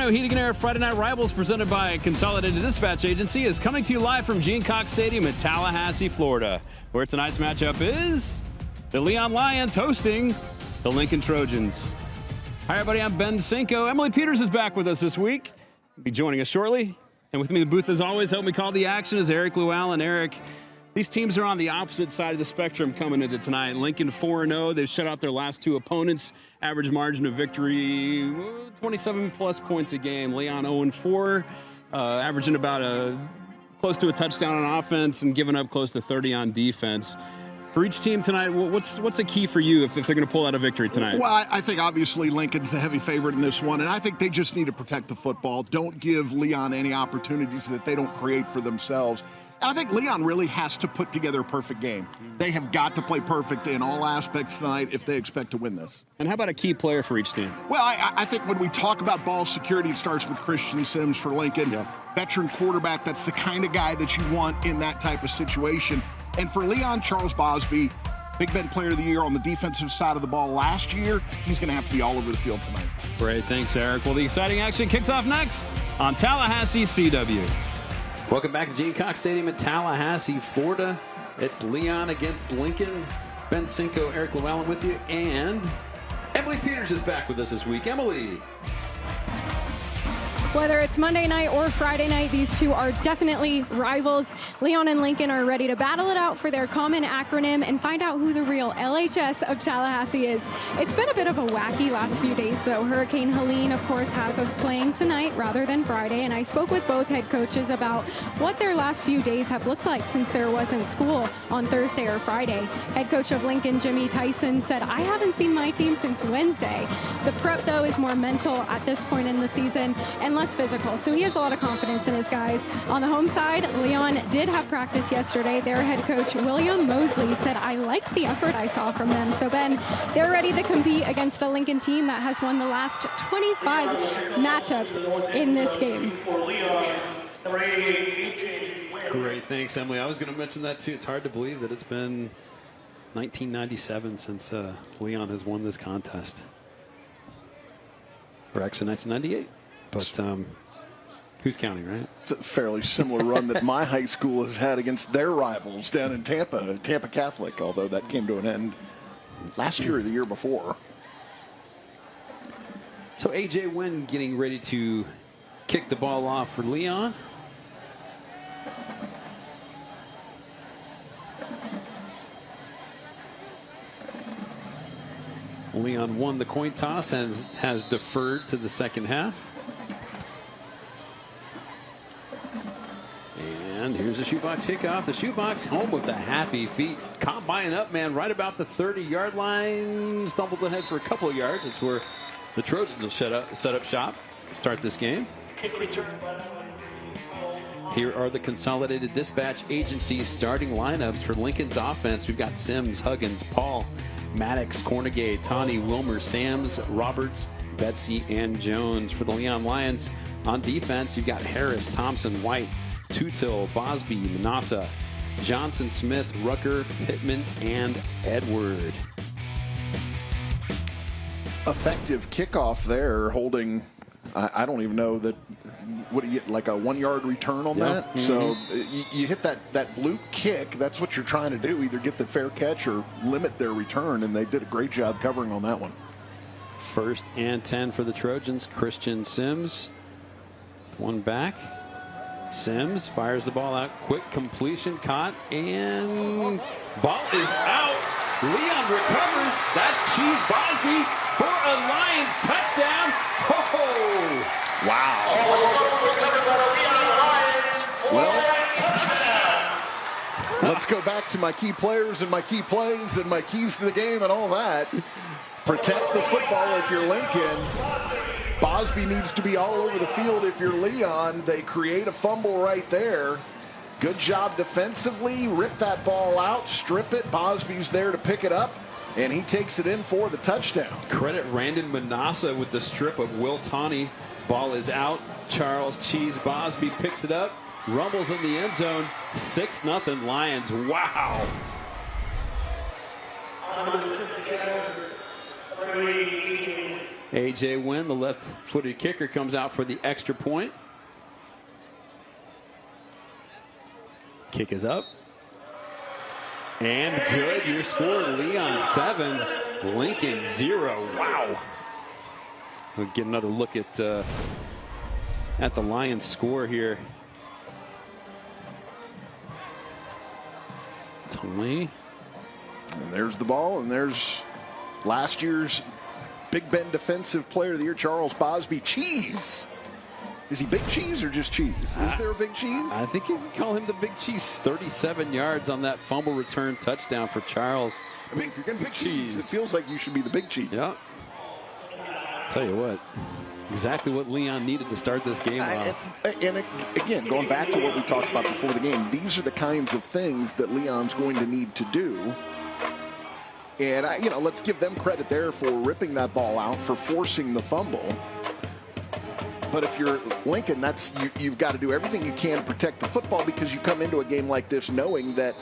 Ohio Heating and Air Friday Night Rivals, presented by Consolidated Dispatch Agency, is coming to you live from Gene Cox Stadium in Tallahassee, Florida, where tonight's matchup is the Leon Lions hosting the Lincoln Trojans. Hi, everybody. I'm Ben Cinco. Emily Peters is back with us this week. She'll be joining us shortly. And with me in the booth, as always, help me call the action is Eric Llewellyn. Eric, these teams are on the opposite side of the spectrum coming into tonight. Lincoln 4-0. They've shut out their last two opponents. Average margin of victory, 27-plus points a game. Leon 0-4, averaging about close to a touchdown on offense and giving up close to 30 on defense. For each team tonight, what's the key for you if they're going to pull out a victory tonight? Well, I think obviously Lincoln's a heavy favorite in this one, and I think they just need to protect the football. Don't give Leon any opportunities that they don't create for themselves. And I think Leon really has to put together a perfect game. They have got to play perfect in all aspects tonight if they expect to win this. And how about a key player for each team? Well, I think when we talk about ball security, it starts with Christian Sims for Lincoln. Yeah. Veteran quarterback, that's the kind of guy that you want in that type of situation. And for Leon, Charles Bosby, Big Ben Player of the Year on the defensive side of the ball last year, he's going to have to be all over the field tonight. Great, thanks, Eric. Well, the exciting action kicks off next on Tallahassee CW. Welcome back to Gene Cox Stadium in Tallahassee, Florida. It's Leon against Lincoln. Ben Cinco, Eric Llewellyn with you, and Emily Peters is back with us this week. Emily. Whether it's Monday night or Friday night, these two are definitely rivals. Leon and Lincoln are ready to battle it out for their common acronym and find out who the real LHS of Tallahassee is. It's been a bit of a wacky last few days, though. Hurricane Helene, of course, has us playing tonight rather than Friday, and I spoke with both head coaches about what their last few days have looked like since there wasn't school on Thursday or Friday. Head coach of Lincoln, Jimmy Tyson, said, "I haven't seen my team since Wednesday." The prep, though, is more mental at this point in the season and less physical, so he has a lot of confidence in his guys. On the home side, Leon did have practice yesterday. Their head coach, William Mosley, said, "I liked the effort I saw from them." So, Ben, they're ready to compete against a Lincoln team that has won the last 25 matchups in this game. Great, thanks, Emily. I was going to mention that, too. It's hard to believe that it's been 1997 since Leon has won this contest. Or actually 1998. But who's counting, right? It's a fairly similar run that my high school has had against their rivals down in Tampa, Tampa Catholic, although that came to an end last year or the year before. So A.J. Wynn getting ready to kick the ball off for Leon. Leon won the coin toss and has deferred to the second half. And here's the shoebox kickoff. The shoebox home with the happy feet. Combine up, man, right about the 30-yard line. Stumbles ahead for a couple of yards. It's where the Trojans will set up shop, start this game. Here are the Consolidated Dispatch Agency starting lineups for Lincoln's offense. We've got Sims, Huggins, Paul, Maddox, Cornegay, Tawny, Wilmer, Sams, Roberts, Betsy, and Jones. For the Leon Lions on defense, you've got Harris, Thompson, White, Tutil, Bosby, Manassa, Johnson, Smith, Rucker, Pittman, and Edward. Effective kickoff there, holding, I don't even know that, what do you get, like a 1-yard return on that? Mm-hmm. So you hit that blue kick, that's what you're trying to do, either get the fair catch or limit their return, and they did a great job covering on that one. 1st and 10 for the Trojans. Christian Sims with one back. Sims fires the ball out. Quick completion, caught, and ball is out. Leon recovers. That's Cheese Bosby for a Lions touchdown. Oh, wow. Well, let's go back to my key players and my key plays and my keys to the game and all that. Protect the football if you're Lincoln. Bosby needs to be all over the field if you're Leon. They create a fumble right there. Good job defensively. Rip that ball out, strip it. Bosby's there to pick it up, and he takes it in for the touchdown. Credit Randon Manassa with the strip of Will Tawney. Ball is out. Charles Cheese Bosby picks it up, rumbles in the end zone. 6-0 Lions. Wow. A.J. Wynn, the left-footed kicker, comes out for the extra point. Kick is up. And good. Your score, Leon 7, Lincoln 0. Wow. We'll get another look at the Lions score here. Tony. And there's the ball, and there's last year's Big Bend Defensive Player of the Year, Charles Bosby. Cheese. Is he Big Cheese or just Cheese? Is there a Big Cheese? I think you can call him the Big Cheese. 37 yards on that fumble return touchdown for Charles. I mean, if you're going to Big Cheese, it feels like you should be the Big Cheese. Yeah. Tell you what, exactly what Leon needed to start this game off. And again, going back to what we talked about before the game, these are the kinds of things that Leon's going to need to do. And, let's give them credit there for ripping that ball out, for forcing the fumble. But if you're Lincoln, you've got to do everything you can to protect the football, because you come into a game like this knowing that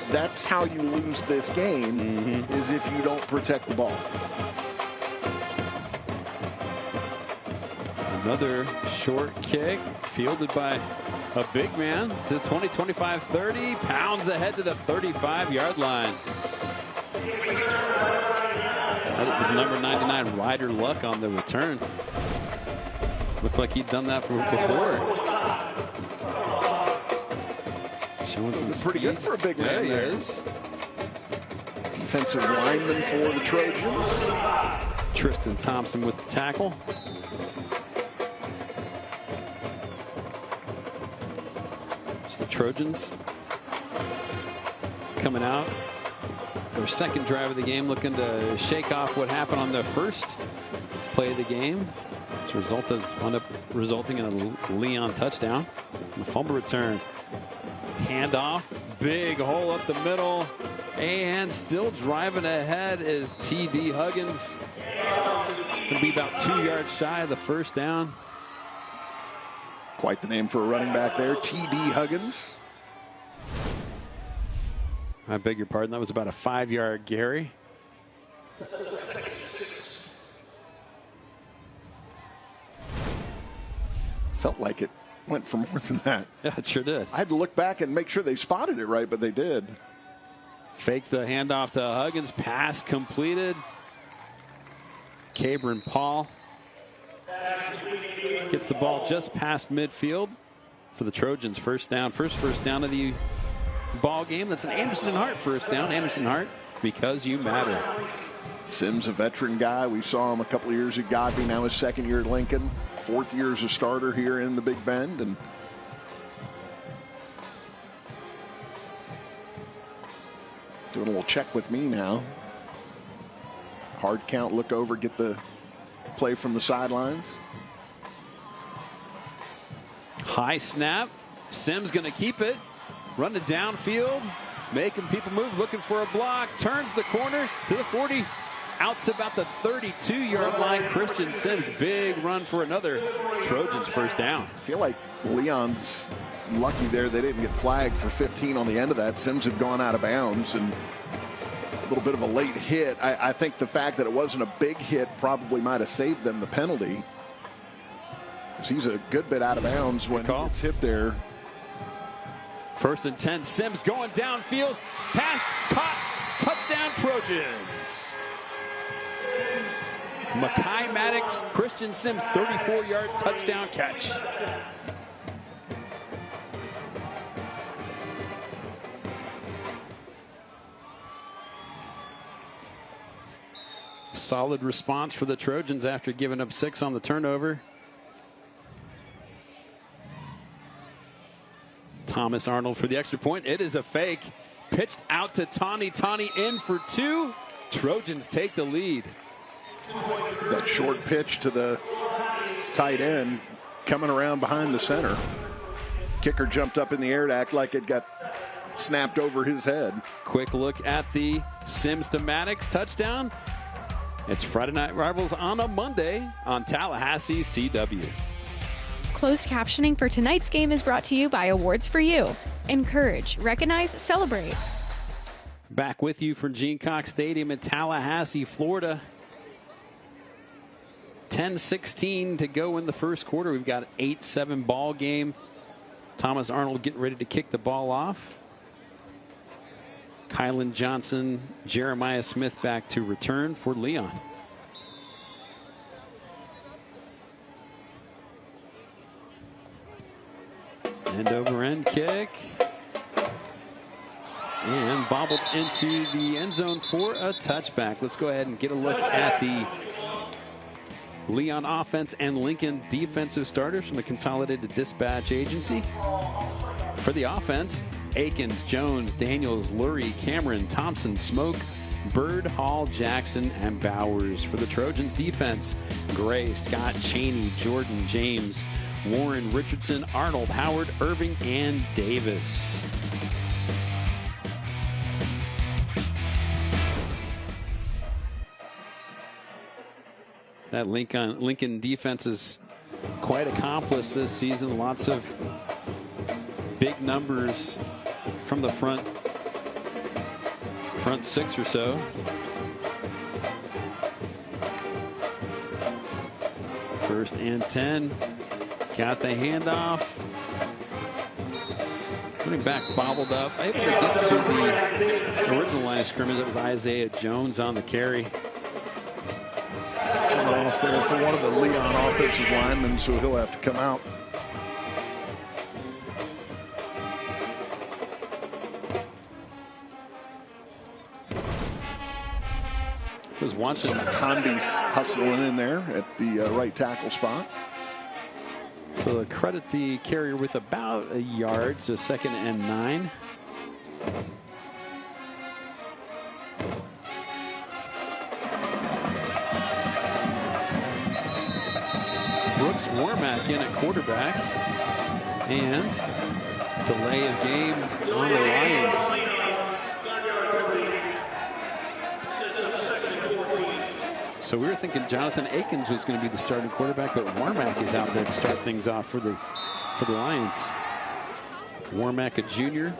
that's how you lose this game, is if you don't protect the ball. Another short kick fielded by a big man to the 20, 25, 30, pounds ahead to the 35-yard line. That was number 99, Ryder Luck, on the return. Looked like he'd done that before. Showing some pretty good for a big man. There he is. Defensive lineman for the Trojans. Tristan Thompson with the tackle. So the Trojans coming out. Their second drive of the game, looking to shake off what happened on the first play of the game, which wound up resulting in a Leon touchdown. The fumble return. Handoff. Big hole up the middle. And still driving ahead is T.D. Huggins. Going to be about 2 yards shy of the first down. Quite the name for a running back there, T.D. Huggins. I beg your pardon. That was about a 5-yard Gary. Felt like it went for more than that. Yeah, it sure did. I had to look back and make sure they spotted it right, but they did. Fakes the handoff to Huggins. Pass completed. Cabron Paul gets the ball just past midfield for the Trojans. First down. First down of the ball game. That's an Anderson and Hart first down. Anderson Hart, because you matter. Sims, a veteran guy. We saw him a couple of years at Godby. Now his second year at Lincoln. 4th year as a starter here in the Big Bend. And doing a little check with me now. Hard count, look over, get the play from the sidelines. High snap. Sims going to keep it. Running downfield. Making people move. Looking for a block. Turns the corner to the 40. Out to about the 32-yard line. Christian Sims. Big run for another Trojans first down. I feel like Leon's lucky there they didn't get flagged for 15 on the end of that. Sims had gone out of bounds, and a little bit of a late hit. I think the fact that it wasn't a big hit probably might have saved them the penalty. He's a good bit out of bounds when he gets hit there. 1st and 10. Sims going downfield. Pass caught. Touchdown Trojans. Makai Maddox, Christian Sims, 34-yard touchdown catch. Solid response for the Trojans after giving up 6 on the turnover. Thomas Arnold for the extra point. It is a fake. Pitched out to Tawny. Tawny in for 2. Trojans take the lead. That short pitch to the tight end coming around behind the center. Kicker jumped up in the air to act like it got snapped over his head. Quick look at the Sims to Maddox touchdown. It's Friday Night Rivals on a Monday on Tallahassee CW. Closed captioning for tonight's game is brought to you by Awards for You. Encourage, recognize, celebrate. Back with you from Gene Cox Stadium in Tallahassee, Florida. 10-16 to go in the first quarter. We've got an 8-7 ball game. Thomas Arnold getting ready to kick the ball off. Kylan Johnson, Jeremiah Smith back to return for Leon. End over end kick. And bobbled into the end zone for a touchback. Let's go ahead and get a look at the Leon offense and Lincoln defensive starters from the Consolidated Dispatch Agency. For the offense, Akins, Jones, Daniels, Lurie, Cameron, Thompson, Smoke, Bird, Hall, Jackson, and Bowers. For the Trojans defense, Gray, Scott, Cheney, Jordan, James, Warren, Richardson, Arnold, Howard, Irving, and Davis. That Lincoln defense is quite accomplished this season. Lots of big numbers from the front six or so. First and 10. Got the handoff. Running back bobbled up. Able to get to the original line of scrimmage. That was Isaiah Jones on the carry. Coming off there for one of the Leon offensive linemen, so he'll have to come out. Was watching Condi's hustling in there at the right tackle spot. So credit the carrier with about a yard, so 2nd and 9. Brooks Warmack in at quarterback, and delay of game on the Lions. So we were thinking Jonathan Akins was going to be the starting quarterback, but Warmack is out there to start things off for the Lions. Warmack, a junior.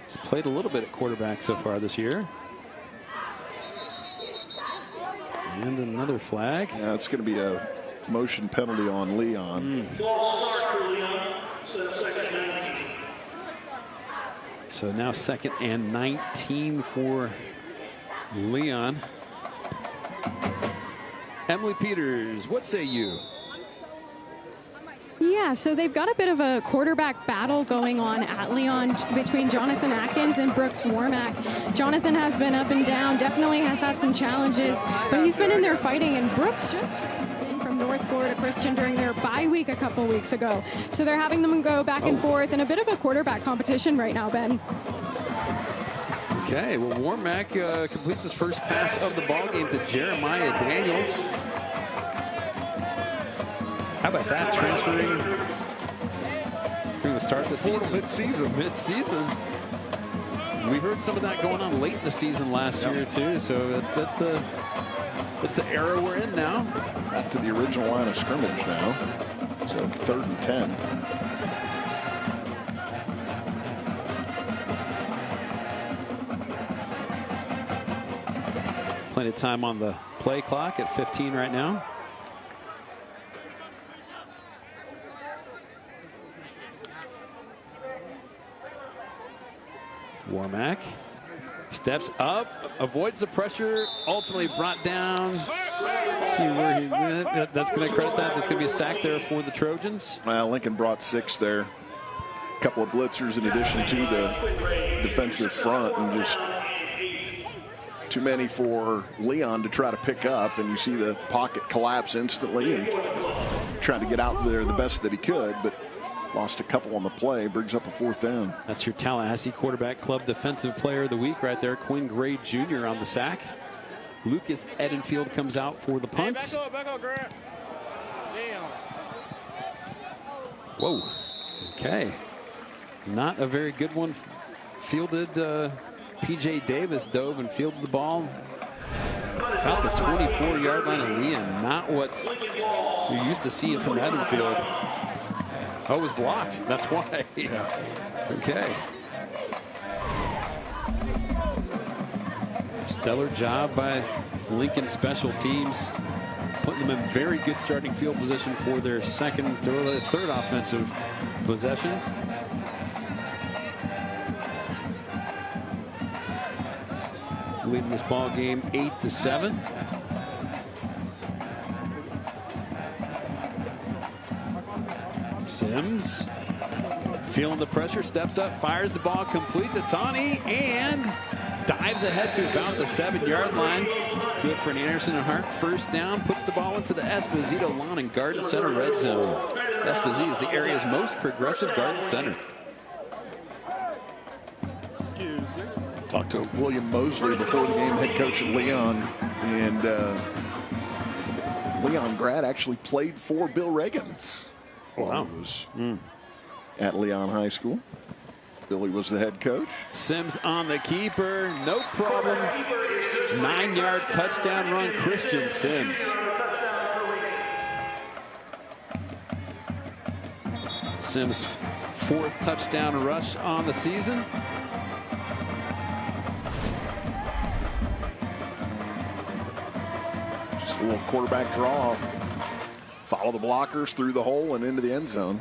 He's played a little bit at quarterback so far this year. And another flag. Yeah, it's going to be a motion penalty on Leon. So now 2nd and 19 for Leon. Emily Peters, what say you? Yeah, so they've got a bit of a quarterback battle going on at Leon between Jonathan Atkins and Brooks Warmack. Jonathan has been up and down, definitely has had some challenges, but he's been in there fighting, and Brooks just in from North Florida Christian during their bye week a couple weeks ago. So they're having them go back and forth in a bit of a quarterback competition right now, Ben. Okay, well, Warmack completes his first pass of the ball game to Jeremiah Daniels. How about that, transferring during the start of the season? Mid-season. We heard some of that going on late in the season last year too. So that's the era we're in now. Back to the original line of scrimmage now. So 3rd and 10. Plenty of time on the play clock at 15 right now. Warmack steps up, avoids the pressure, ultimately brought down. Let's see where he, that's going to credit that. There's going to be a sack there for the Trojans. Well, Lincoln brought 6 there. A couple of blitzers in addition to the defensive front, and just too many for Leon to try to pick up, and you see the pocket collapse instantly, and trying to get out there the best that he could, but lost a couple on the play, brings up a 4th down. That's your Tallahassee Quarterback Club Defensive Player of the Week right there, Quinn Gray Jr. on the sack. Lucas Edenfield comes out for the punt. Hey, back up, Grant. Damn. Whoa. Okay. Not a very good one. Fielded. P.J. Davis dove and fielded the ball about the 24-yard line of Leon. Not what you're used to seeing from Edenfield. Oh, it was blocked. That's why. Yeah. Okay. Stellar job by Lincoln special teams, putting them in very good starting field position for their third offensive possession. Leading this ball game 8-7. Sims feeling the pressure, steps up, fires the ball complete to Tawny, and dives ahead to about the 7-yard line. Good for an Anderson and Hart. First down, puts the ball into the Esposito lawn and Garden Center red zone. Esposito is the area's most progressive Garden Center. Talked to William Mosley before the game, head coach at Leon, and Leon grad actually played for Bill Reagans while he was at Leon High School. Billy was the head coach. Sims on the keeper, no problem. 9-yard touchdown run, Christian Sims. Sims' 4th touchdown rush on the season. Just a little quarterback draw. Follow the blockers through the hole and into the end zone.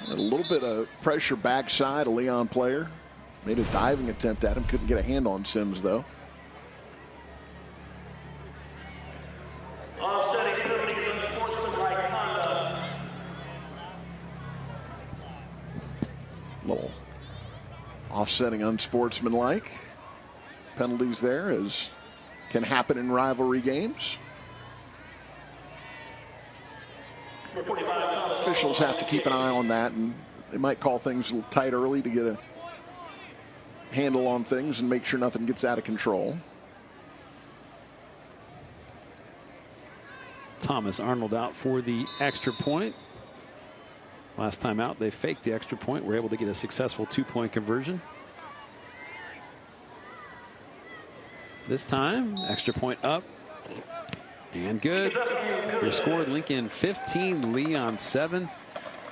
A little bit of pressure backside, a Leon player. Made a diving attempt at him. Couldn't get a hand on Sims, though. Little offsetting unsportsmanlike penalties there, as can happen in rivalry games. Officials have to keep an eye on that, and they might call things a little tight early to get a handle on things and make sure nothing gets out of control. Thomas Arnold out for the extra point. Last time out, they faked the extra point. Were able to get a successful 2-point conversion. This time, extra point up. And good. Your score, Lincoln 15, Leon 7.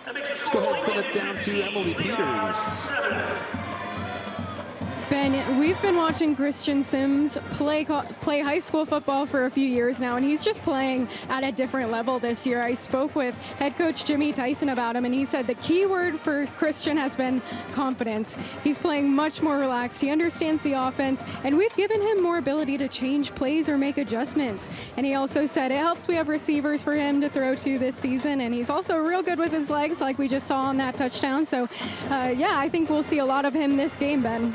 Let's go ahead and set it down to Emily Peters. Ben, we've been watching Christian Sims play high school football for a few years now, and he's just playing at a different level this year. I spoke with head coach Jimmy Tyson about him, and he said the key word for Christian has been confidence. He's playing much more relaxed. He understands the offense, and we've given him more ability to change plays or make adjustments. And he also said it helps we have receivers for him to throw to this season, and he's also real good with his legs, like we just saw on that touchdown. So, yeah, I think we'll see a lot of him this game, Ben.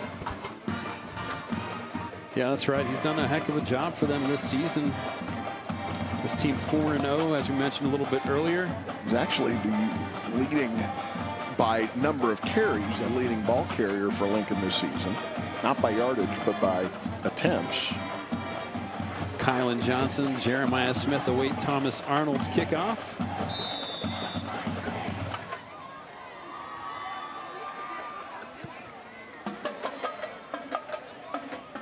Yeah, that's right. He's done a heck of a job for them this season. This team 4-0, as we mentioned a little bit earlier. He's actually the leading, by number of carries, the leading ball carrier for Lincoln this season. Not by yardage, but by attempts. Kylan Johnson, Jeremiah Smith await Thomas Arnold's kickoff.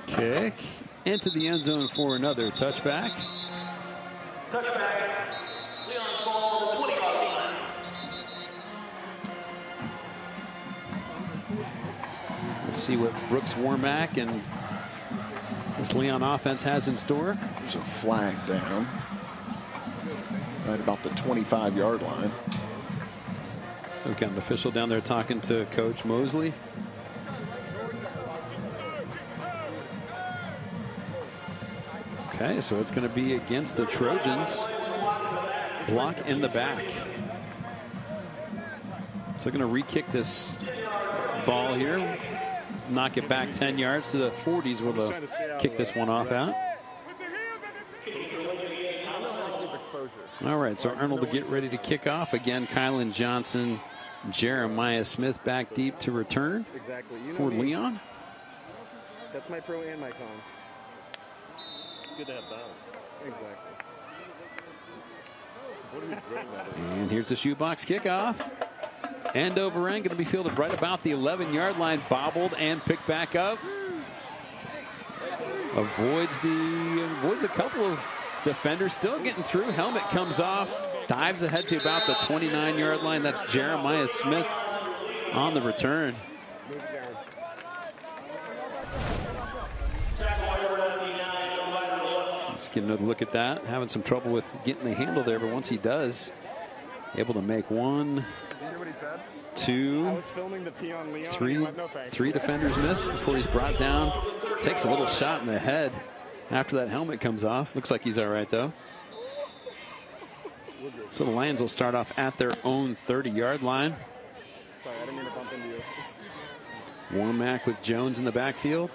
Kick into the end zone for another touchback. Leon's ball, 25 line. Let's see what Brooks Warmack and this Leon offense has in store. There's a flag down right about the 25-yard line. So we've got an official down there talking to Coach Mosley. Okay, so it's going to be against the Trojans. Block in the back. So going to re-kick this ball here. Knock it back 10 yards to the 40s. We'll kick this one off out. All right, so Arnold to get ready to kick off. Again, Kylan Johnson, Jeremiah Smith back deep to return for Leon. That's my pro and my con. It's good to have balance. Exactly. And here's the shoebox kickoff. End over end, going to be fielded right about the 11-yard line, bobbled and picked back up. Avoids a couple of defenders, still getting through. Helmet comes off, dives ahead to about the 29-yard line. That's Jeremiah Smith on the return. get another look at that. Having some trouble with getting the handle there, but once he does, able to make one, two, three defenders miss before he's brought down. Takes a little shot in the head after that helmet comes off. Looks like he's all right, though. So the Lions will start off at their own 30-yard line. Sorry, I didn't mean to bump into you. Warmack with Jones in the backfield.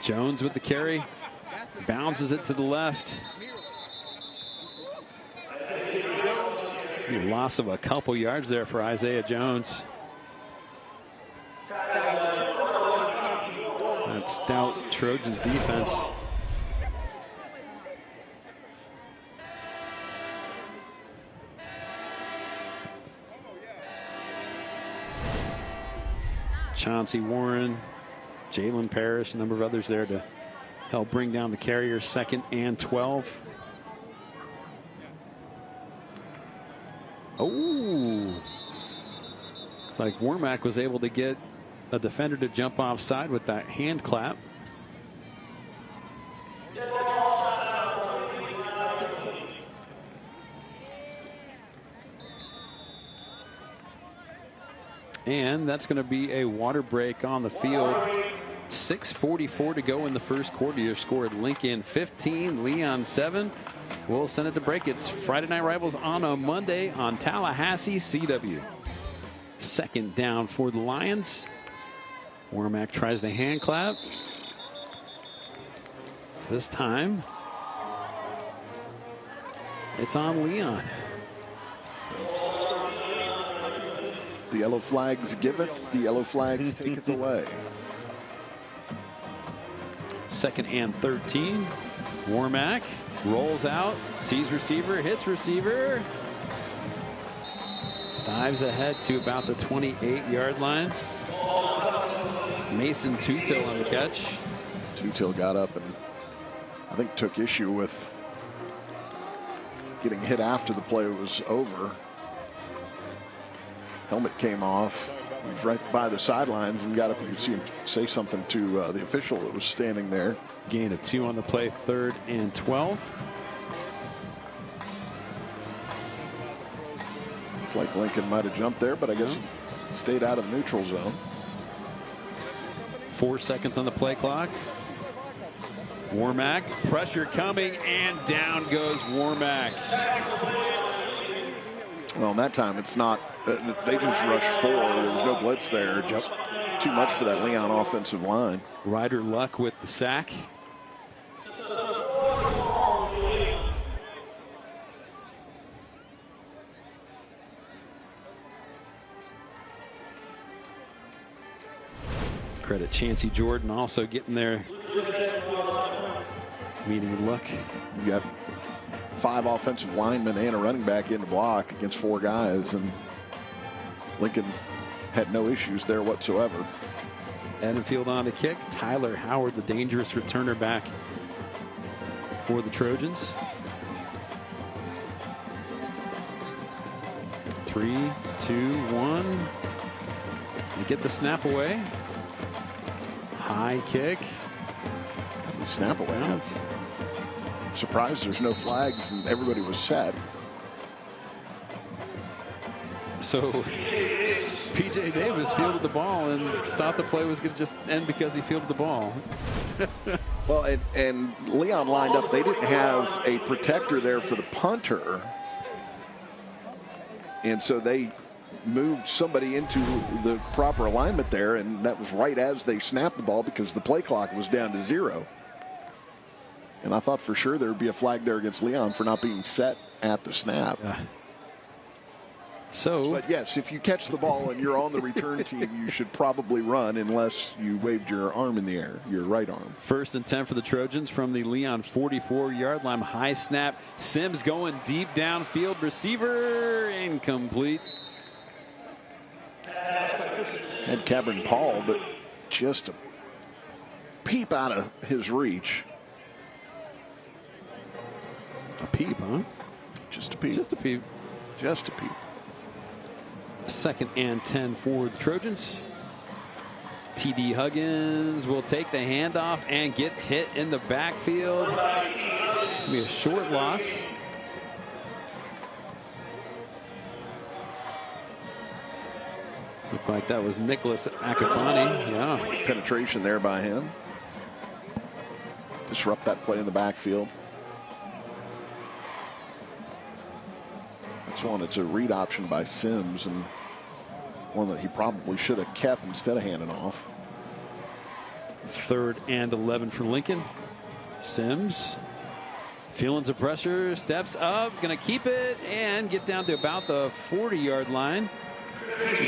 Jones with the carry. Bounces it to the left. A loss of a couple yards there for Isaiah Jones. That stout Trojans defense. Chauncey Warren, Jalen Parrish, a number of others there to help bring down the carriers. 2nd and 12. Oh, looks like Warmack was able to get a defender to jump offside with that hand clap. And that's going to be a water break on the field. 6:44 to go in the first quarter. You scored Lincoln 15, Leon 7. We'll send it to break. It's Friday Night Rivals on a Monday on Tallahassee CW. 2nd down for the Lions. Warmack tries the hand clap. This time, it's on Leon. The yellow flags giveth, the yellow flags taketh away. 2nd and 13. Warmack rolls out, sees receiver, hits receiver. Dives ahead to about the 28-yard line. Mason Tutil on the catch. Tutil got up and I think took issue with getting hit after the play was over. Helmet came off. He was right by the sidelines and got up. You could see him say something to the official that was standing there. Gain of 2 on the play, 3rd and 12. Looked like Lincoln might have jumped there, but I guess he stayed out of neutral zone. 4 seconds on the play clock. Warmack, pressure coming, and down goes Warmack. Well, in that time, it's not, they just rushed 4. There was no blitz there. Just too much for that Leon offensive line. Ryder Luck with the sack. Credit Chancey Jordan also getting there. Meeting with Luck. You got 5 offensive linemen and a running back in the block against 4 guys, and Lincoln had no issues there whatsoever. Edenfield on the kick. Tyler Howard, the dangerous returner back for the Trojans. 3, 2, 1. They get the snap away. High kick. The snap away. I'm surprised there's no flags and everybody was set. So PJ Davis fielded the ball and thought the play was going to just end because he fielded the ball. Well, and Leon lined up. They didn't have a protector there for the punter. And so they moved somebody into the proper alignment there, and that was right as they snapped the ball because the play clock was down to 0. And I thought for sure there would be a flag there against Leon for not being set at the snap. But yes, if you catch the ball and you're on the return team, you should probably run unless you waved your arm in the air, your right arm. 1st and 10 for the Trojans from the Leon 44-yard line. High snap. Sims going deep downfield. Receiver incomplete. Had Cabron Paul, but just a peep out of his reach. A peep, huh? Just a peep. Just a peep. Just a peep. 2nd and 10 for the Trojans. TD Huggins will take the handoff and get hit in the backfield. It'll be a short loss. Looked like that was Nicholas Akabani. Yeah. Penetration there by him. Disrupt that play in the backfield. That's one. It's a read option by Sims, and one that he probably should have kept instead of handing off. 3rd and 11 for Lincoln. Sims feeling some pressure, steps up, going to keep it and get down to about the 40-yard line.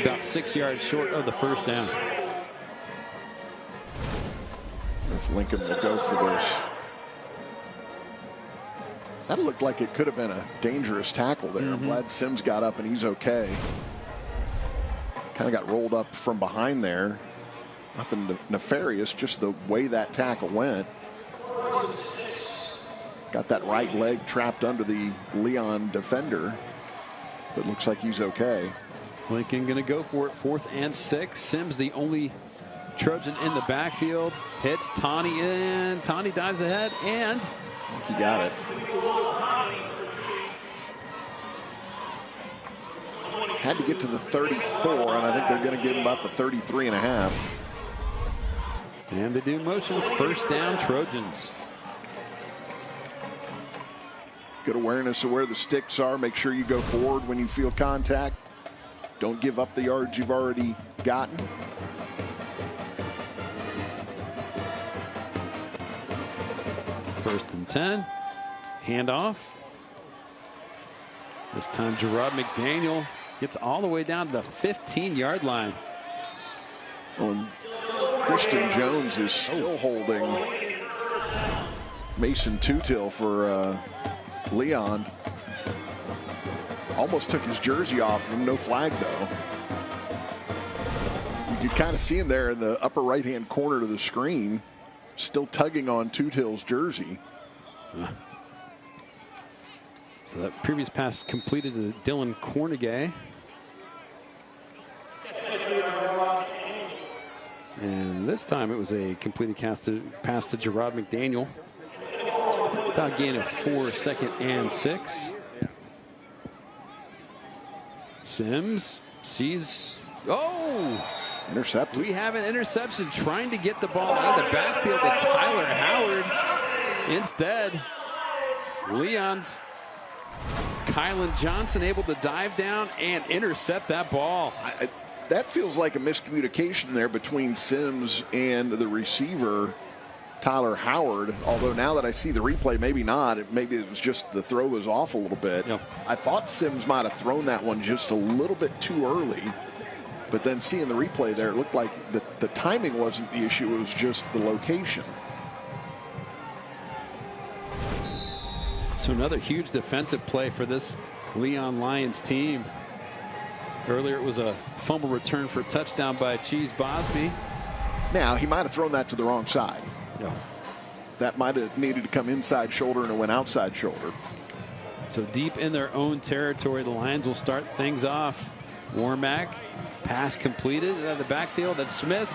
About 6 yards short of the first down. If Lincoln will go for this. That looked like it could have been a dangerous tackle there. I'm glad Sims got up and he's okay. Kind of got rolled up from behind there. Nothing nefarious, just the way that tackle went. Got that right leg trapped under the Leon defender, but looks like he's okay. Lincoln going to go for it. 4th and 6. Sims the only Trojan in the backfield. Hits Tawny in. Tawny dives ahead and I think he got it. Had to get to the 34, and I think they're going to give him about the 33 and a half. And they do motion. First down, Trojans. Good awareness of where the sticks are. Make sure you go forward when you feel contact. Don't give up the yards you've already gotten. First and 10. Handoff. This time Gerard McDaniel gets all the way down to the 15-yard line. And Christian Jones is still holding Mason Tutil for Leon. Almost took his jersey off him. No flag, though. You could kind of see him there in the upper right-hand corner of the screen, still tugging on Tutil's jersey. So that previous pass completed to Dylan Cornegay. And this time it was a completed pass to Gerard McDaniel. Without gain of 4, 2nd and 6. Sims sees, Intercepted. We have an interception trying to get the ball out of the backfield to Tyler Howard. Instead, Leon's Kylan Johnson able to dive down and intercept that ball. That feels like a miscommunication there between Sims and the receiver, Tyler Howard. Although now that I see the replay, maybe not. Maybe it was just the throw was off a little bit. Yep. I thought Sims might have thrown that one just a little bit too early. But then seeing the replay there, it looked like the timing wasn't the issue. It was just the location. So another huge defensive play for this Leon Lions team. Earlier it was a fumble return for a touchdown by Cheese Bosby. Now, he might have thrown that to the wrong side. Yeah. That might have needed to come inside shoulder, and it went outside shoulder. So deep in their own territory, the Lions will start things off. Warmack, pass completed out of the backfield. That's Smith.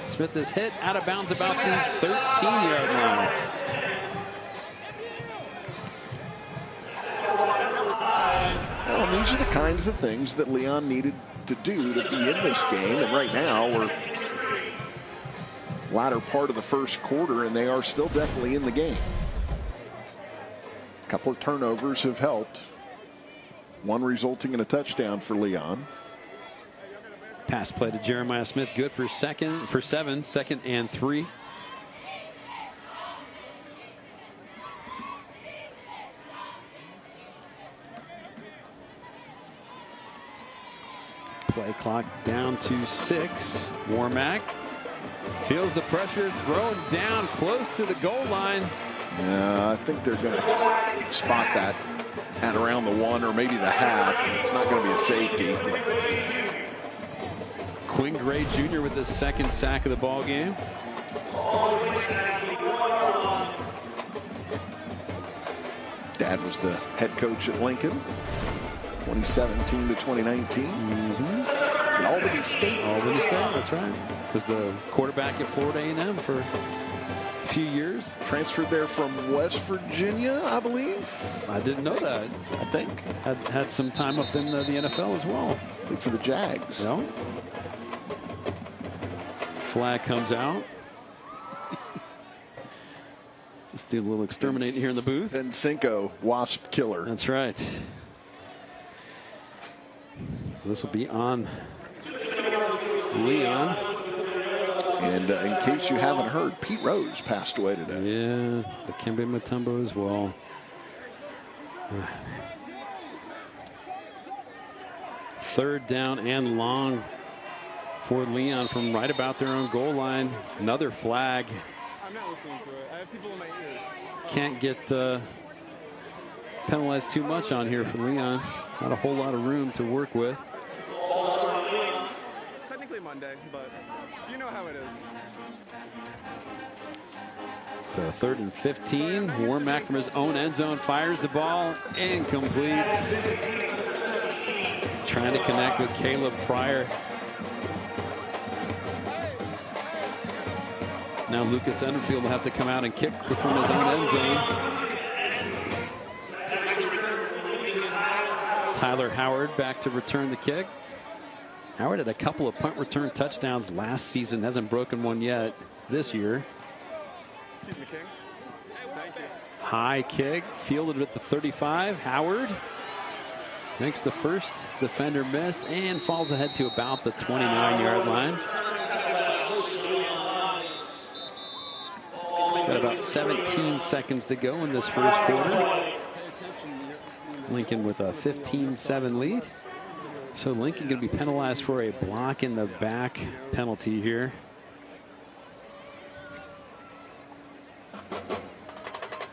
Smith is hit out of bounds about the 13-yard line. Well, these are the kinds of things that Leon needed to do to be in this game. And right now, we're latter part of the first quarter, and they are still definitely in the game. A couple of turnovers have helped. One resulting in a touchdown for Leon. Pass play to Jeremiah Smith, good for 7, 2nd and 3. Play clock down to 6. Warmack feels the pressure, thrown down close to the goal line. Yeah, I think they're going to spot that at around the 1 or maybe the half. It's not going to be a safety. Quinn Gray Jr. with the 2nd sack of the ball game. Dad was the head coach at Lincoln, 2017 to 2019. He's an Albany State. Albany State, that's right. Was the quarterback at Florida A&M for a few years. Transferred there from West Virginia, I believe. I didn't know that. I think. Had some time up in the NFL as well. For the Jags. No. Flag comes out. Let's do a little exterminating here in the booth. And Cinco, Wasp Killer. That's right. So this will be on Leon. And in case you haven't heard, Pete Rose passed away today. Yeah, the Dikembe Mutombo as well. Third down and long for Leon from right about their own goal line. Another flag. I'm not listening to it. I have people in my ears. Can't get penalized too much on here for Leon. Not a whole lot of room to work with. Technically Monday, but you know how it is. So 3rd and 15. Warmack from his own end zone fires the ball. Incomplete. Trying to connect with Caleb Pryor. Now Lucas Enderfield will have to come out and kick from his own end zone. Tyler Howard back to return the kick. Howard had a couple of punt return touchdowns last season. Hasn't broken one yet this year. High kick, fielded at the 35. Howard makes the first defender miss and falls ahead to about the 29-yard line. Got about 17 seconds to go in this first quarter. Lincoln with a 15-7 lead. So Lincoln going to be penalized for a block in the back penalty here.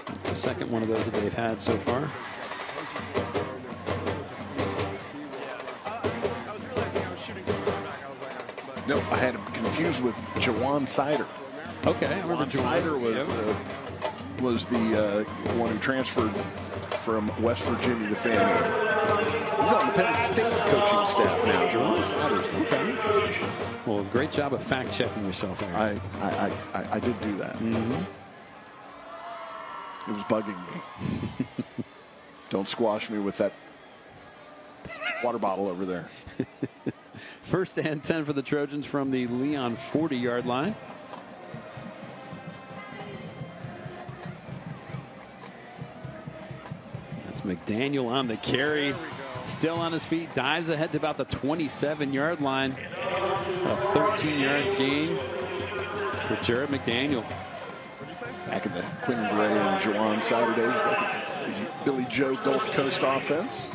It's the second one of those that they've had so far. Nope, I had him confused with Jawan Sider. Okay, I remember Jawan Sider was the one who transferred from West Virginia to FNR. He's on the Penn State coaching staff now. Jawan Sider. Okay. Well, great job of fact checking yourself, Aaron. I did do that. Mm-hmm. It was bugging me. Don't squash me with that water bottle over there. 1st and 10 for the Trojans from the Leon 40-yard line. That's McDaniel on the carry. Still on his feet. Dives ahead to about the 27-yard line. A 13-yard gain for Jared McDaniel. Back in the Quinn Gray and Jawan Sider days, the Billy Joe Gulf Coast offense.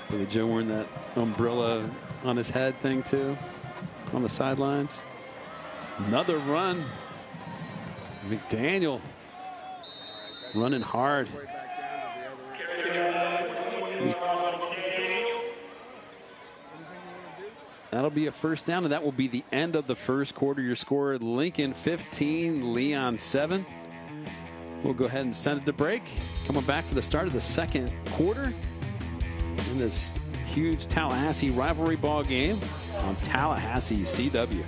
Billy Joe wearing that umbrella on his head thing too, on the sidelines. Another run. McDaniel running hard. That'll be a first down, and that will be the end of the first quarter. Your score, Lincoln 15, Leon 7. We'll go ahead and send it to break. Coming back for the start of the second quarter in this huge Tallahassee rivalry ball game on Tallahassee CW.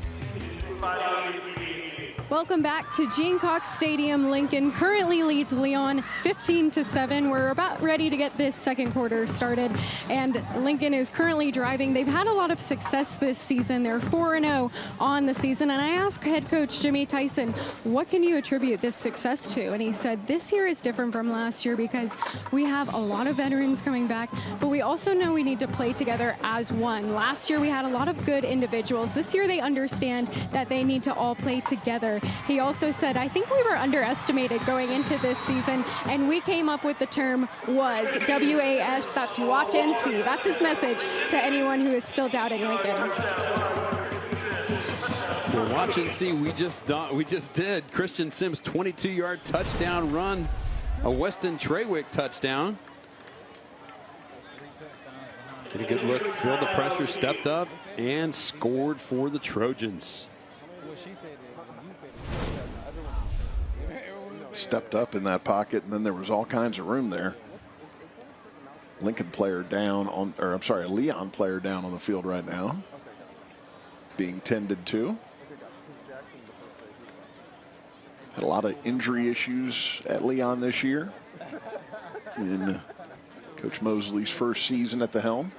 Welcome back to Gene Cox Stadium. Lincoln currently leads Leon 15-7. We're about ready to get this second quarter started, and Lincoln is currently driving. They've had a lot of success this season. They're 4-0 on the season, and I asked head coach Jimmy Tyson, what can you attribute this success to? And he said this year is different from last year because we have a lot of veterans coming back, but we also know we need to play together as one. Last year we had a lot of good individuals. This year they understand that they need to all play together. He also said, I think we were underestimated going into this season, and we came up with the term WAS, W-A-S, that's watch and see. That's his message to anyone who is still doubting Lincoln. Well, watch and see, we just did. Christian Sims' 22-yard touchdown run, a Weston Trawick touchdown. Get a good look, filled the pressure, stepped up, and scored for the Trojans. Stepped up in that pocket, and then there was all kinds of room there. Lincoln player down on, or I'm sorry, a Leon player down on the field right now. being tended to. Had a lot of injury issues at Leon this year in Coach Mosley's first season at the helm.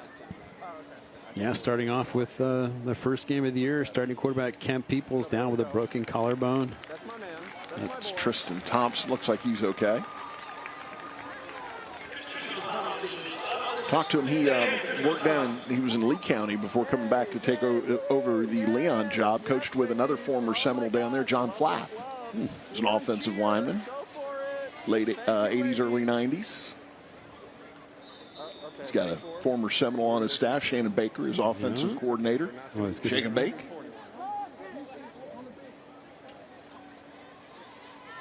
Yeah, starting off with the first game of the year, starting quarterback Kemp Peoples down with a broken collarbone. That's Tristan Thompson. Looks like he's okay. Talked to him. He worked down. He was in Lee County before coming back to take over the Leon job. Coached with another former Seminole down there, John Flath. He's an offensive lineman. Late 80s, early 90s. He's got a former Seminole on his staff, Shannon Baker, his offensive coordinator. Shake and bake.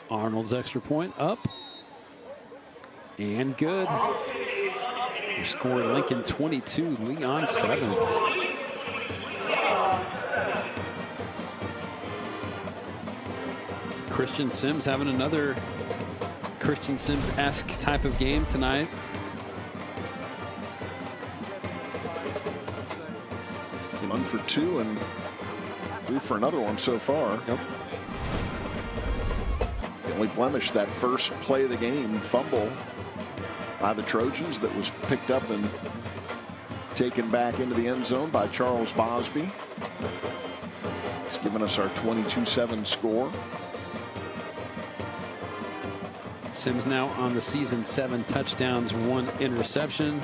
Arnold's extra point up. And good. We scored Lincoln 22, Leon 7. Christian Sims having another Christian Sims-esque type of game tonight. One for two and threw for another one so far. Yep. The only blemish, that first play of the game, fumble by the Trojans that was picked up and taken back into the end zone by Charles Bosby. It's given us our 22-7 score. Sims now on the season, 7 touchdowns, 1 interception.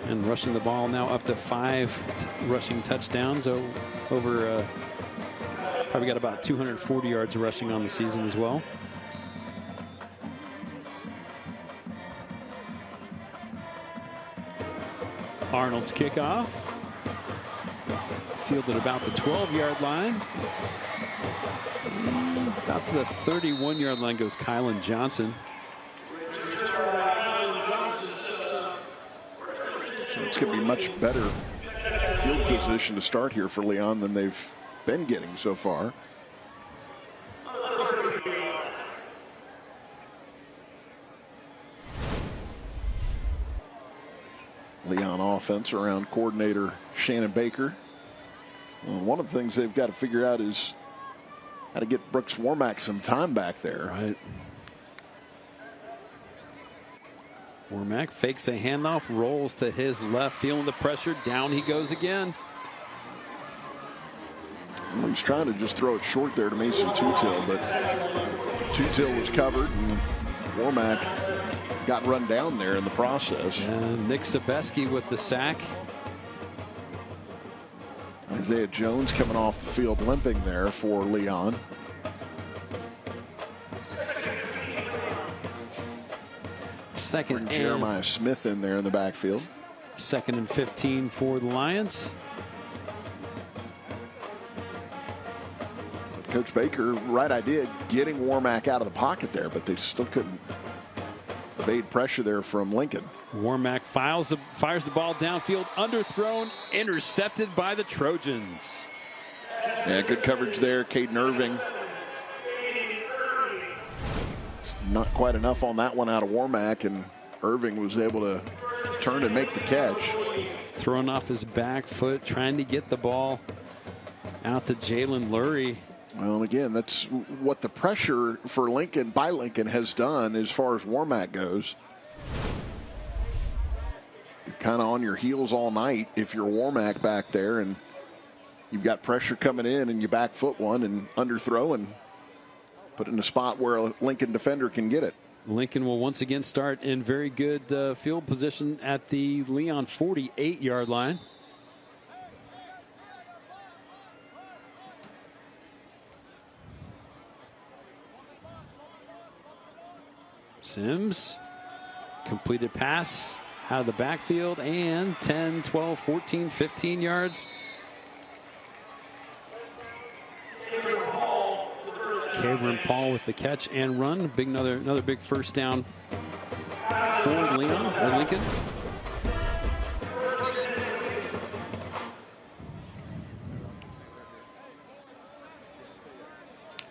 And rushing the ball now up to 5 rushing touchdowns over probably got about 240 yards of rushing on the season as well. Arnold's kickoff. Fielded about the 12-yard line. About to the 31-yard line goes Kylan Johnson. So it's going to be much better field position to start here for Leon than they've been getting so far. Leon offense around coordinator Shannon Baker. Well, one of the things they've got to figure out is how to get Brooks Warmack some time back there. Right. Warmack fakes the handoff, rolls to his left, feeling the pressure. Down he goes again. Well, he's trying to just throw it short there to Mason Tutil, but Tutil was covered, and Warmack got run down there in the process. And Nick Sabeski with the sack. Isaiah Jones coming off the field limping there for Leon. Second and Jeremiah Smith in there in the backfield. 2nd and 15 for the Lions. Coach Baker, right idea, getting Warmack out of the pocket there, but they still couldn't evade pressure there from Lincoln. Warmack fires the ball downfield, underthrown, intercepted by the Trojans. Yeah, good coverage there. Caden Irving. It's not quite enough on that one out of Warmack, and Irving was able to turn and make the catch. Throwing off his back foot, trying to get the ball out to Jalen Lurie. Well, again, that's what the pressure for Lincoln by Lincoln has done as far as Warmack goes. You're kind of on your heels all night if you're Warmack back there, and you've got pressure coming in, and you back foot one and underthrow and put it in a spot where a Lincoln defender can get it. Lincoln will once again start in very good field position at the Leon 48-yard line. Sims, completed pass out of the backfield, and 10, 12, 14, 15 yards. Cameron Paul with the catch and run. Another big first down for Leon or Lincoln.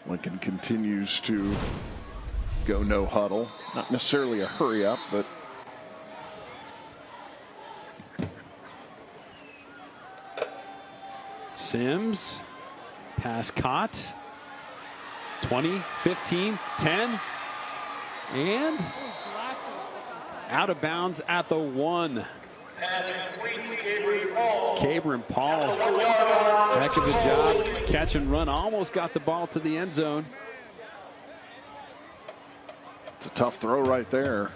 Lincoln continues to go no huddle. Not necessarily a hurry up, but Sims. Pass caught. 20, 15, 10. And out of bounds at the 1. Cabron Paul, heck of a job. Catch and run, almost got the ball to the end zone. It's a tough throw right there.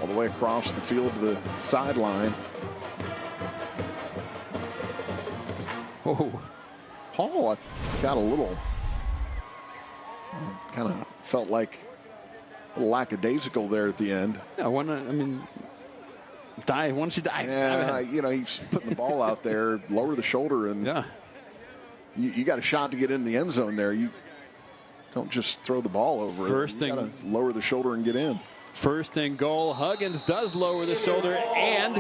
All the way across the field to the sideline. Oh, Paul got a little, kind of felt like a little lackadaisical there at the end. yeah, why don't you dive? Yeah, you know, he's putting the ball out there, lower the shoulder, and Yeah. you got a shot to get in the end zone there. You don't just throw the ball over. First You thing- gotta lower the shoulder and get in. First and goal. Huggins does lower the shoulder and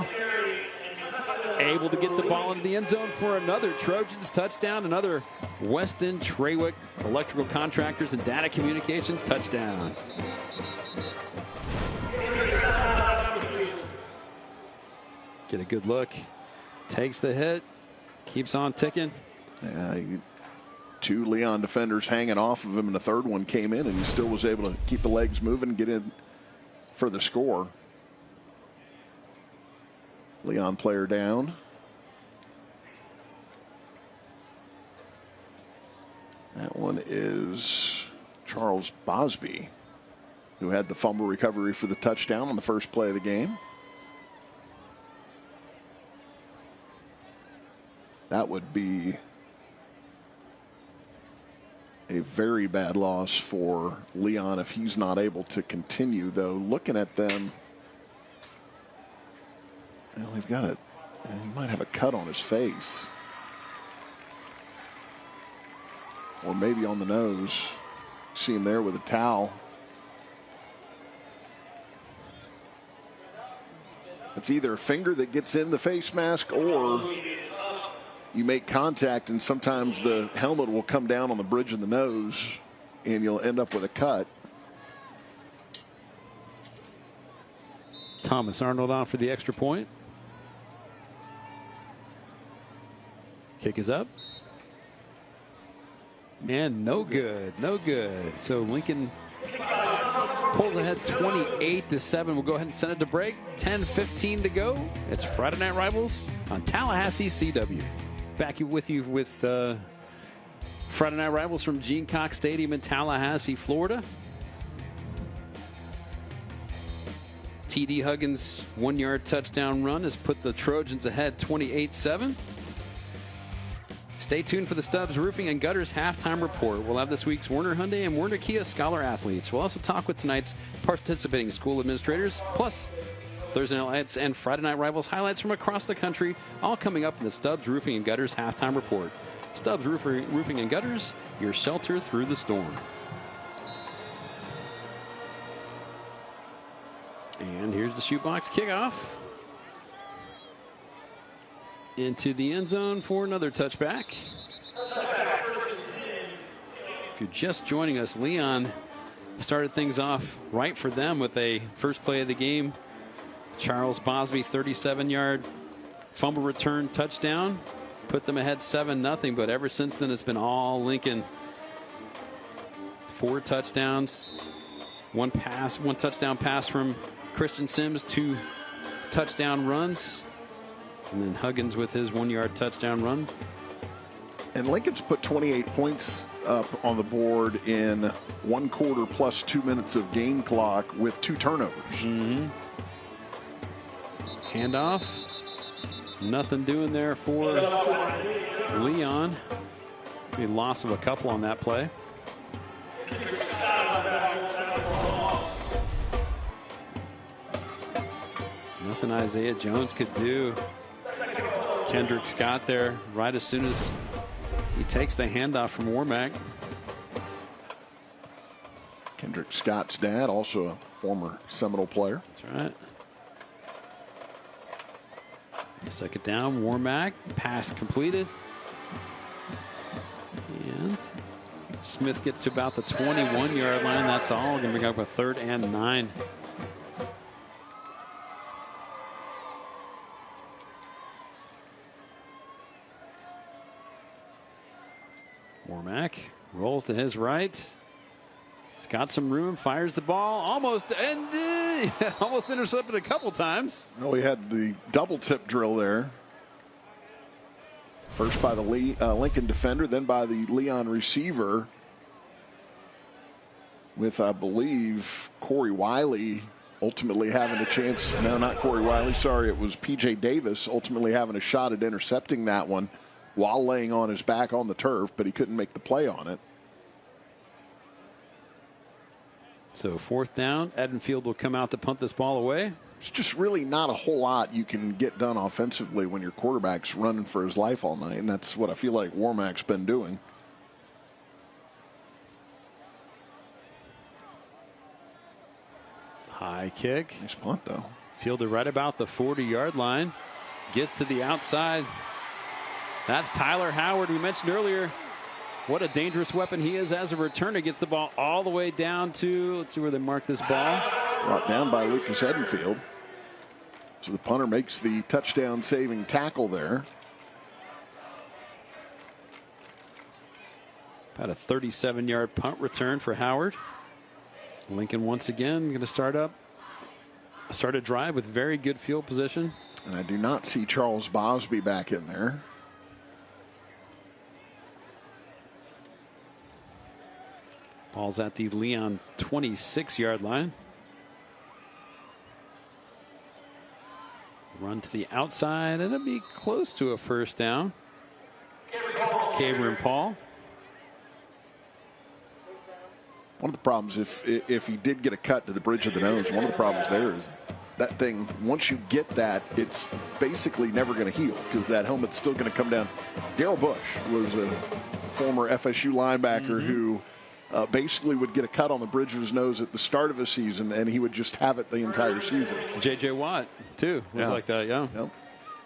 able to get the ball into the end zone for another Trojans touchdown. Another Weston Trawick Electrical Contractors and Data Communications touchdown. Get a good look. Takes the hit. Keeps on ticking. Two Leon defenders hanging off of him, and the third one came in, and he still was able to keep the legs moving and get in for the score. Leon player down. That one is Charles Bosby, who had the fumble recovery for the touchdown on the first play of the game. That would be a very bad loss for Leon if he's not able to continue, though. Looking at them, well, they've got it. He might have a cut on his face, or maybe on the nose. See him there with a towel. It's either a finger that gets in the face mask, or you make contact and sometimes the helmet will come down on the bridge of the nose and you'll end up with a cut. Thomas Arnold on for the extra point. Kick is up. And no good, no good. So Lincoln pulls ahead 28-7. We'll go ahead and send it to break. 10:15 to go. It's Friday Night Rivals on Tallahassee CW. Back with you with Friday Night Rivals from Gene Cox Stadium in Tallahassee, Florida. TD Huggins' 1-yard touchdown run has put the Trojans ahead 28-7. Stay tuned for the Stubbs Roofing and Gutters halftime report. We'll have this week's Werner Hyundai and Werner Kia Scholar athletes. We'll also talk with tonight's participating school administrators, plus Thursday Night Lights and Friday Night Rivals highlights from across the country, all coming up in the Stubbs Roofing and Gutters halftime report. Stubbs Roofing and Gutters, your shelter through the storm. And here's the shootbox kickoff. Into the end zone for another touchback. If you're just joining us, Leon started things off right for them with a first play of the game. Charles Bosby, 37-yard fumble return touchdown. Put them ahead 7-0, but ever since then it's been all Lincoln. 4 touchdowns, one touchdown pass from Christian Sims, 2 touchdown runs. And then Huggins with his 1-yard touchdown run. And Lincoln's put 28 points up on the board in 1 quarter plus 2 minutes of game clock with 2 turnovers. Mm-hmm. Handoff. Nothing doing there for Leon. Maybe loss of a couple on that play. Nothing Isaiah Jones could do. Kendrick Scott there right as soon as he takes the handoff from Warmack. Kendrick Scott's dad, also a former Seminole player. That's right. Second down, Warmack. Pass completed. And Smith gets to about the 21-yard line. That's all. Going to bring up a 3rd and 9. Warmack rolls to his right. He's got some room, fires the ball, almost intercepted a couple times. Well, we had the double tip drill there. First by the Lincoln defender, then by the Leon receiver. With, I believe, Corey Wiley ultimately having a chance. No, not Corey Wiley. Sorry, it was P.J. Davis ultimately having a shot at intercepting that one while laying on his back on the turf, but he couldn't make the play on it. So 4th down, Edenfield will come out to punt this ball away. It's just really not a whole lot you can get done offensively when your quarterback's running for his life all night, and that's what I feel like Warmack's been doing. High kick. Nice punt, though. Fielded right about the 40-yard line. Gets to the outside. That's Tyler Howard, we mentioned earlier. What a dangerous weapon he is as a returner. Gets the ball all the way down to, let's see where they mark this ball. Brought down by Lucas Edenfield. So the punter makes the touchdown-saving tackle there. About a 37-yard punt return for Howard. Lincoln once again going to start a drive with very good field position. And I do not see Charles Bosby back in there. Ball's at the Leon 26-yard line. Run to the outside, and it'll be close to a first down. Cameron Paul. One of the problems, if he did get a cut to the bridge of the nose, one of the problems there is that thing, once you get that, it's basically never going to heal because that helmet's still going to come down. Darrell Bush was a former FSU linebacker who basically would get a cut on the bridge of his nose at the start of a season, and he would just have it the entire season. J.J. Watt, too, was like that, yeah. Yep.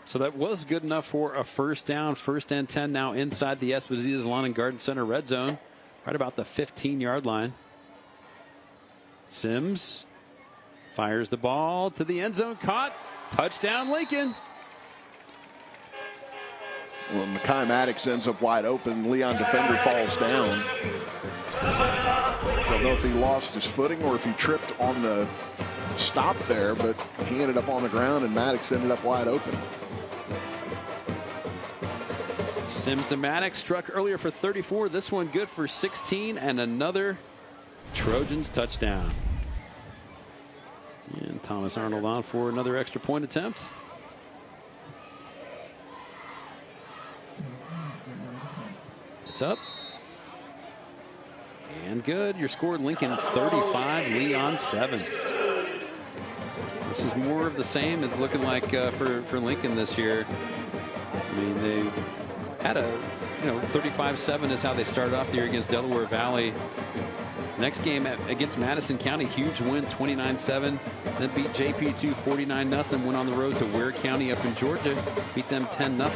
So that was good enough for a first down, 1st and 10 now inside the Esposito's Lawn and Garden Center red zone, right about the 15-yard line. Sims fires the ball to the end zone, caught, touchdown Lincoln. Well, Mekhi Maddox ends up wide open. Leon defender falls down. I don't know if he lost his footing or if he tripped on the stop there, but he ended up on the ground and Maddox ended up wide open. Sims to Maddox, struck earlier for 34. This one good for 16 and another Trojans touchdown. And Thomas Arnold on for another extra point attempt. It's up. And good. Your score, Lincoln 35, Leon 7. This is more of the same. It's looking like for Lincoln this year. I mean, they had a, 35-7 is how they started off the year against Delaware Valley. Next game against Madison County, huge win, 29-7. Then beat JP2 49-0. Went on the road to Ware County up in Georgia, beat them 10-0.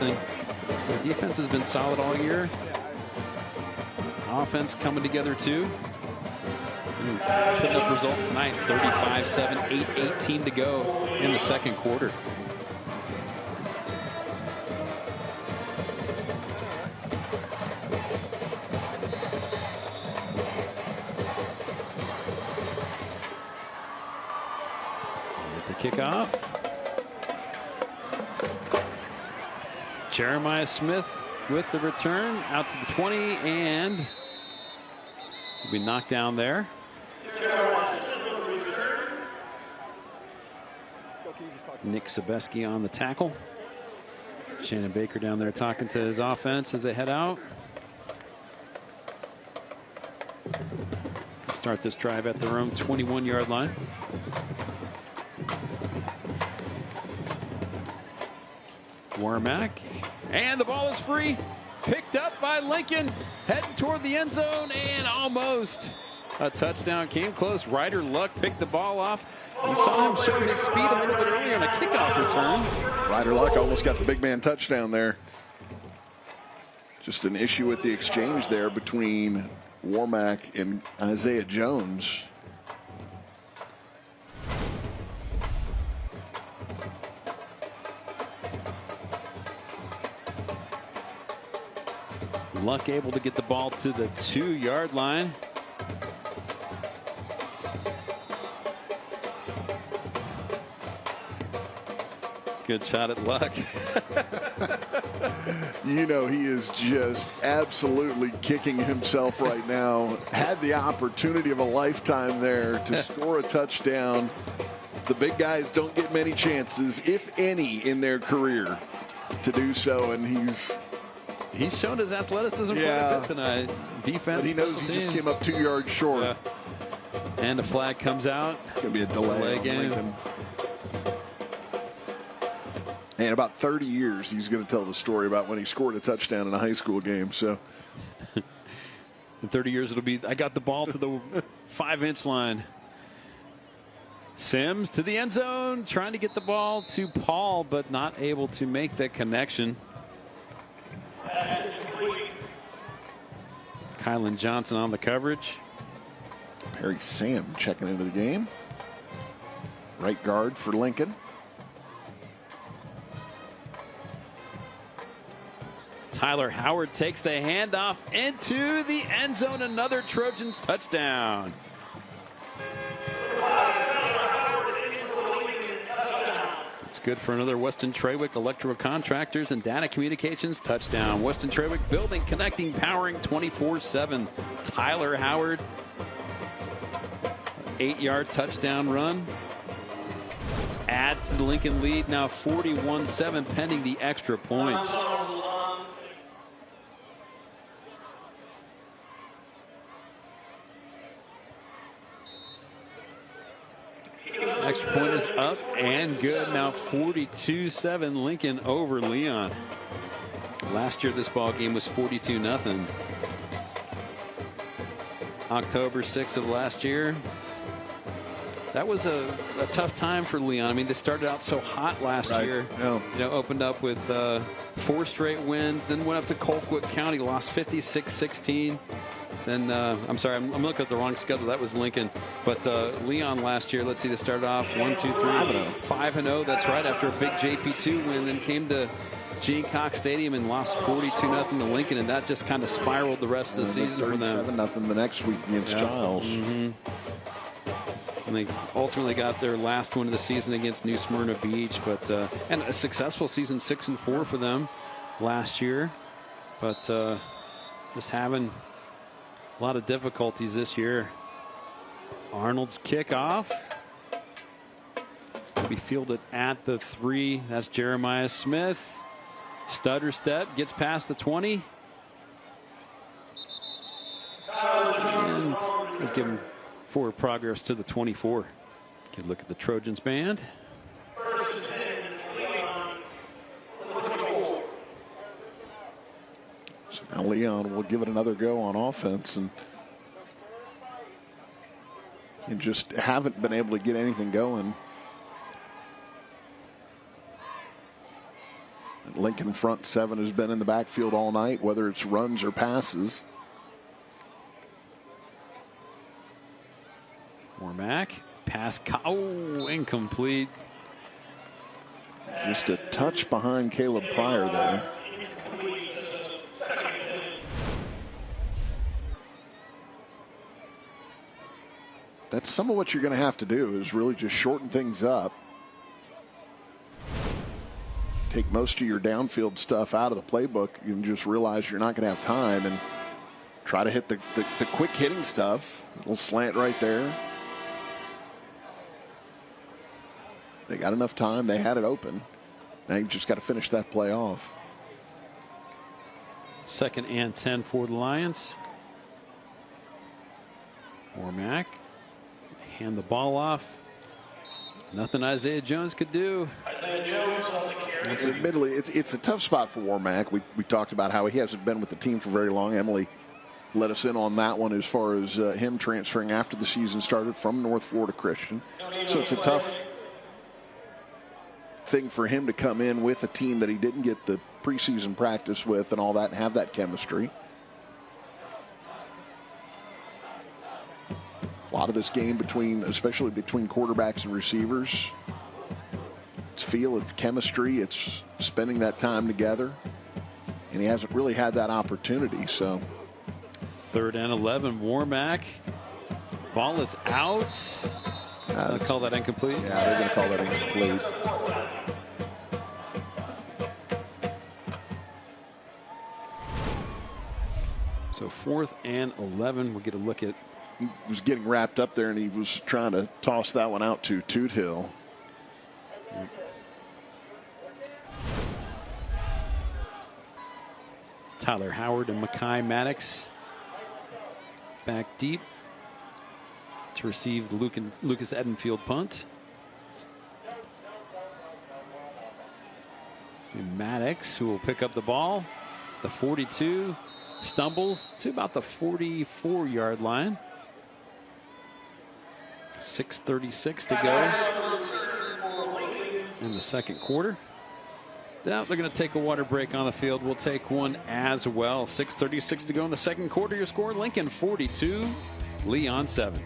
So the defense has been solid all year. Offense coming together too. Putting up results tonight, 35-7, 8:18 to go in the second quarter. There's the kickoff. Jeremiah Smith with the return out to the 20 and will be knocked down there. Nick Sebeski on the tackle. Shannon Baker down there talking to his offense as they head out. Start this drive at their own 21-yard line. Warmack. And the ball is free. Picked up by Lincoln. Heading toward the end zone and almost a touchdown. Came close. Ryder Luck picked the ball off. You saw him show his speed a little bit earlier on a kickoff return. Ryder Luck almost got the big man touchdown there. Just an issue with the exchange there between Warmack and Isaiah Jones. Luck able to get the ball to the 2-yard line. Good shot at Luck. You know, he is just absolutely kicking himself right now. Had the opportunity of a lifetime there to score a touchdown. The big guys don't get many chances, if any, in their career to do so, and he's shown his athleticism quite a bit tonight. Defense, but he knows he just came up 2 yards short. Yeah. And a flag comes out. It's going to be a delay game. Lincoln. And in about 30 years, he's going to tell the story about when he scored a touchdown in a high school game. So, in 30 years, it'll be, I got the ball to the 5-inch line. Sims to the end zone, trying to get the ball to Paul, but not able to make that connection. Kylan Johnson on the coverage. Perry Sam checking into the game. Right guard for Lincoln. Tyler Howard takes the handoff into the end zone. Another Trojans touchdown. It's good for another Weston Trawick Electrical Contractors and Data Communications touchdown. Weston Trawick building, connecting, powering 24/7. Tyler Howard, 8-yard touchdown run. Adds to the Lincoln lead, now 41-7 pending the extra points. Extra point is up and good. Now 42-7 Lincoln over Leon. Last year this ball game was 42-0. October 6th of last year. That was a tough time for Leon. I mean, they started out so hot last year. Yeah. You know, opened up with 4 straight wins, then went up to Colquitt County, lost 56-16. Then, I'm sorry, I'm looking at the wrong schedule. That was Lincoln. But Leon last year, let's see, they started off 5-0. That's right, after a big JP2 win, then came to Gene Cox Stadium and lost 42-0 to Lincoln, and that just kind of spiraled the rest of the season for them. 37-0 the next week against Giles. Mm-hmm. And they ultimately got their last win of the season against New Smyrna Beach, but and a successful season, 6-4 for them last year. But just having a lot of difficulties this year. Arnold's kickoff will be fielded at the 3. That's Jeremiah Smith. Stutter step, gets past the 20. And we'll give him forward progress to the 24. Good look at the Trojans band. So now Leon will give it another go on offense, and just haven't been able to get anything going. Lincoln front 7 has been in the backfield all night, whether it's runs or passes. Warmack, pass, incomplete. Just a touch behind Caleb Pryor there. That's some of what you're going to have to do, is really just shorten things up. Take most of your downfield stuff out of the playbook and just realize you're not going to have time, and try to hit the quick hitting stuff. A little slant right there. They got enough time. They had it open. Now you just got to finish that play off. 2nd and 10 for the Lions. Warmack, hand the ball off. Nothing Isaiah Jones could do. Isaiah Jones on the carry. Admittedly, it's a tough spot for Warmack. We talked about how he hasn't been with the team for very long. Emily let us in on that one as far as him transferring after the season started from North Florida Christian. So it's a tough thing for him to come in with a team that he didn't get the preseason practice with and all that, and have that chemistry. A lot of this game especially between quarterbacks and receivers, it's feel, it's chemistry, it's spending that time together. and he hasn't really had that opportunity. So 3rd and 11, Warmack. Ball is out. I'll call that incomplete. Yeah, they're going to call that incomplete. So 4th and 11. We'll get a look at. He was getting wrapped up there, and he was trying to toss that one out to Toot Hill. Tyler Howard and Mackay Maddox back deep to receive the Lucas Edenfield punt. And Maddox, who will pick up the ball. The 42 stumbles to about the 44-yard line. 6:36 to go in the second quarter. Now they're going to take a water break on the field. We'll take one as well. 6:36 to go in the second quarter. Your score, Lincoln 42, Leon 7.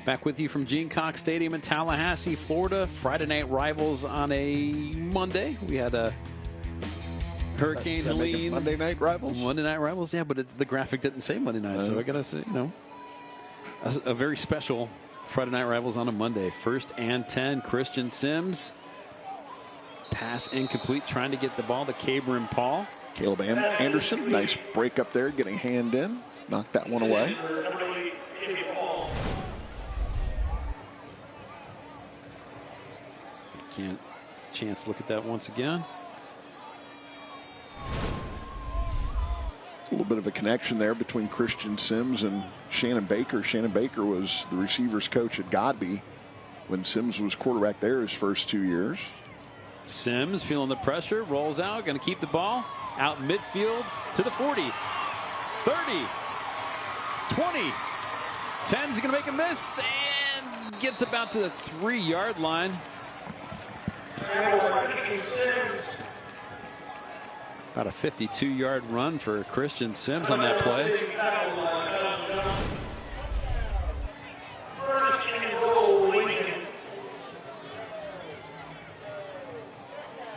Back with you from Gene Cox Stadium in Tallahassee, Florida. Friday night rivals on a Monday. We had a Hurricane Helene. Monday night rivals? Monday night rivals, yeah, but the graphic didn't say Monday night, so I got to say, a very special Friday night rivals on a Monday. 1st and 10, Christian Sims. Pass incomplete, trying to get the ball to Cabrin Paul. Caleb Anderson, nice break up there, getting hand in. Knocked that one away. Can't chance to look at that once again. A little bit of a connection there between Christian Sims and Shannon Baker. Shannon Baker was the receivers coach at Godby when Sims was quarterback there his first 2 years. Sims feeling the pressure, rolls out, going to keep the ball out midfield to the 40, 30, 20, 10. Is he going to make a miss? And gets about to the 3-yard line. About a 52-yard run for Christian Sims on that play.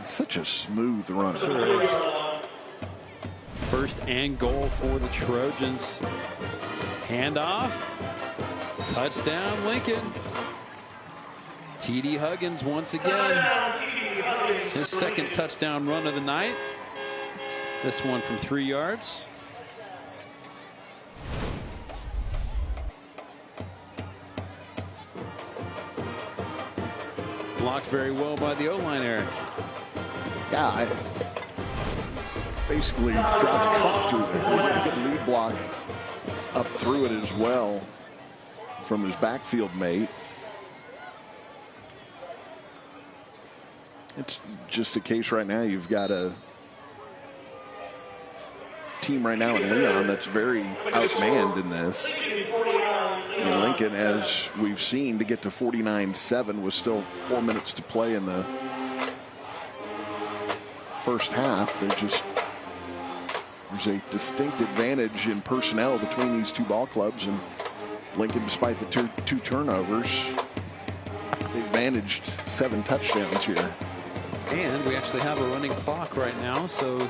Such a smooth run. Sure is. 1st and goal for the Trojans. Handoff. Touchdown, Lincoln. T.D. Huggins once again. His 2nd touchdown run of the night. This one from 3 yards. Blocked very well by the O-line, Eric. Yeah, I basically dropped a truck through there. He had a good lead block up through it as well from his backfield mate. It's just a case right now. You've got a team right now in Leon that's very outmanned in this. And Lincoln, as we've seen, to get to 49-7 with still 4 minutes to play in the first half. There's a distinct advantage in personnel between these two ball clubs, and Lincoln, despite the two turnovers, they've managed 7 touchdowns here. And we actually have a running clock right now, so the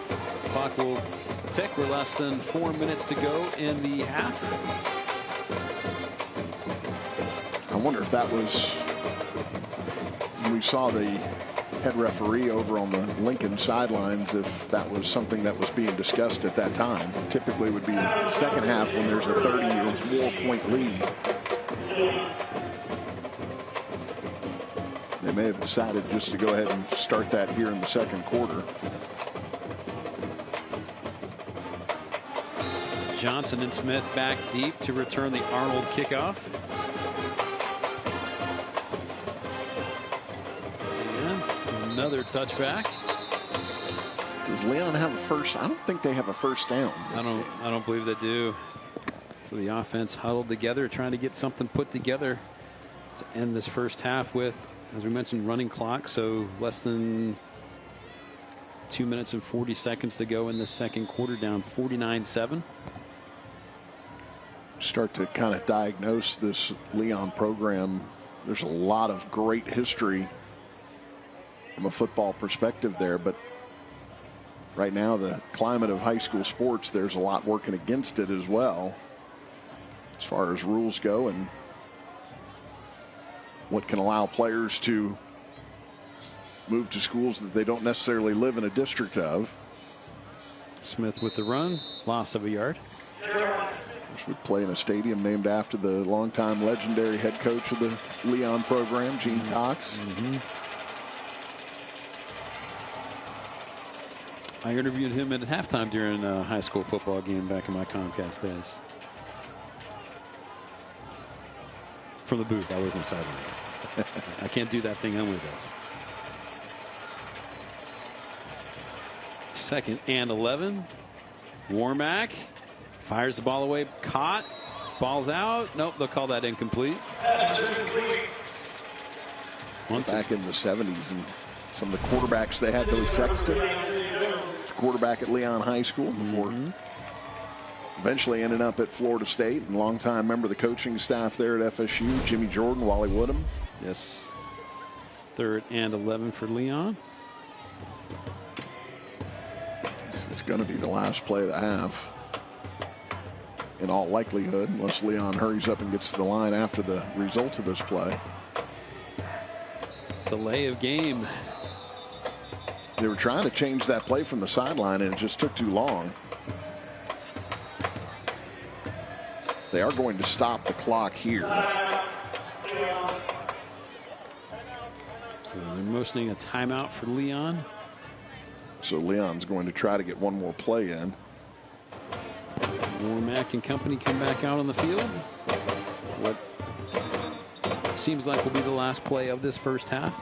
clock will tick. We're less than 4 minutes to go in the half. I wonder if that was when we saw the head referee over on the Lincoln sidelines, if that was something that was being discussed at that time. Typically it would be the second half when there's a 30 or more point lead. They may have decided just to go ahead and start that here in the second quarter. Johnson and Smith back deep to return the Arnold kickoff. And another touchback. Does Leon have a first? I don't think they have a first down. I don't believe they do. So the offense huddled together, trying to get something put together to end this first half with, as we mentioned, running clock. So less than 2 minutes and 40 seconds to go in the second quarter, down 49-7. Start to kind of diagnose this Leon program. There's a lot of great history from a football perspective there, but right now, the climate of high school sports, there's a lot working against it as well, as far as rules go and what can allow players to move to schools that they don't necessarily live in a district of. Smith with the run, loss of a yard. Which would play in a stadium named after the longtime legendary head coach of the Leon program, Gene Cox. I interviewed him at halftime during a high school football game back in my Comcast days. From the booth, I wasn't sideline. I can't do that thing Emily does. 2nd and 11. Warmack fires the ball away, caught, ball's out. Nope, they'll call that incomplete. Back in the 70s, and some of the quarterbacks they had, Billy Sexton, quarterback at Leon High School before eventually ended up at Florida State, and longtime member of the coaching staff there at FSU, Jimmy Jordan, Wally Woodham. Yes. 3rd and 11 for Leon. This is going to be the last play of the half, in all likelihood, unless Leon hurries up and gets to the line after the result of this play. Delay of game. They were trying to change that play from the sideline, and it just took too long. They are going to stop the clock here. So they're motioning a timeout for Leon. So Leon's going to try to get one more play in. Warmack and company come back out on the field. What seems like will be the last play of this first half.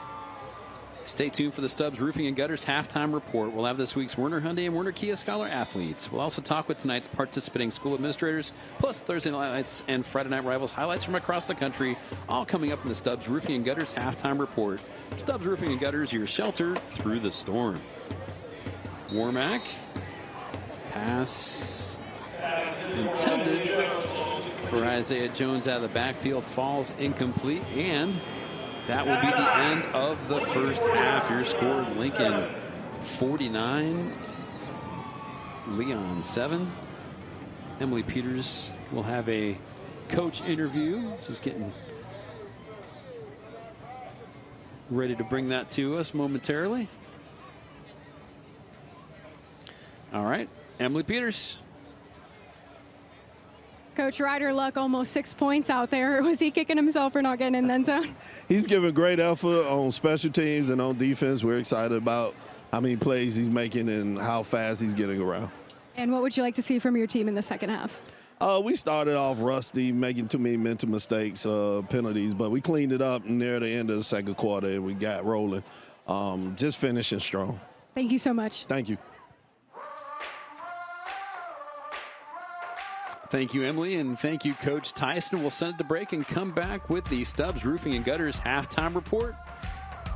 Stay tuned for the Stubbs Roofing and Gutters halftime report. We'll have this week's Werner Hyundai and Werner Kia Scholar athletes. We'll also talk with tonight's participating school administrators, plus Thursday nights and Friday Night Rivals highlights from across the country, all coming up in the Stubbs Roofing and Gutters halftime report. Stubbs Roofing and Gutters, your shelter through the storm. Warmack, pass intended for Isaiah Jones out of the backfield, falls incomplete, and that will be the end of the first half. Your score, Lincoln 49, Leon 7. Emily Peters will have a coach interview. She's getting ready to bring that to us momentarily. All right, Emily Peters. Coach Ryder Luck, almost 6 points out there. Was he kicking himself for not getting in the end zone? He's giving great effort on special teams and on defense. We're excited about how many plays he's making and how fast he's getting around. And what would you like to see from your team in the second half? We started off rusty, making too many mental mistakes, penalties, but we cleaned it up near the end of the second quarter and we got rolling. Just finishing strong. Thank you so much. Thank you. Thank you, Emily, and thank you, Coach Tyson. We'll send it to break and come back with the Stubbs Roofing and Gutters halftime report.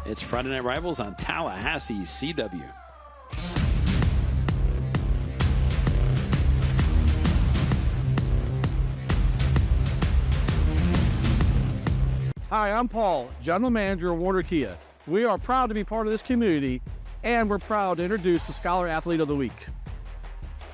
It's Friday Night Rivals on Tallahassee CW. Hi, I'm Paul, General Manager of Warner Kia. We are proud to be part of this community, and we're proud to introduce the Scholar Athlete of the Week.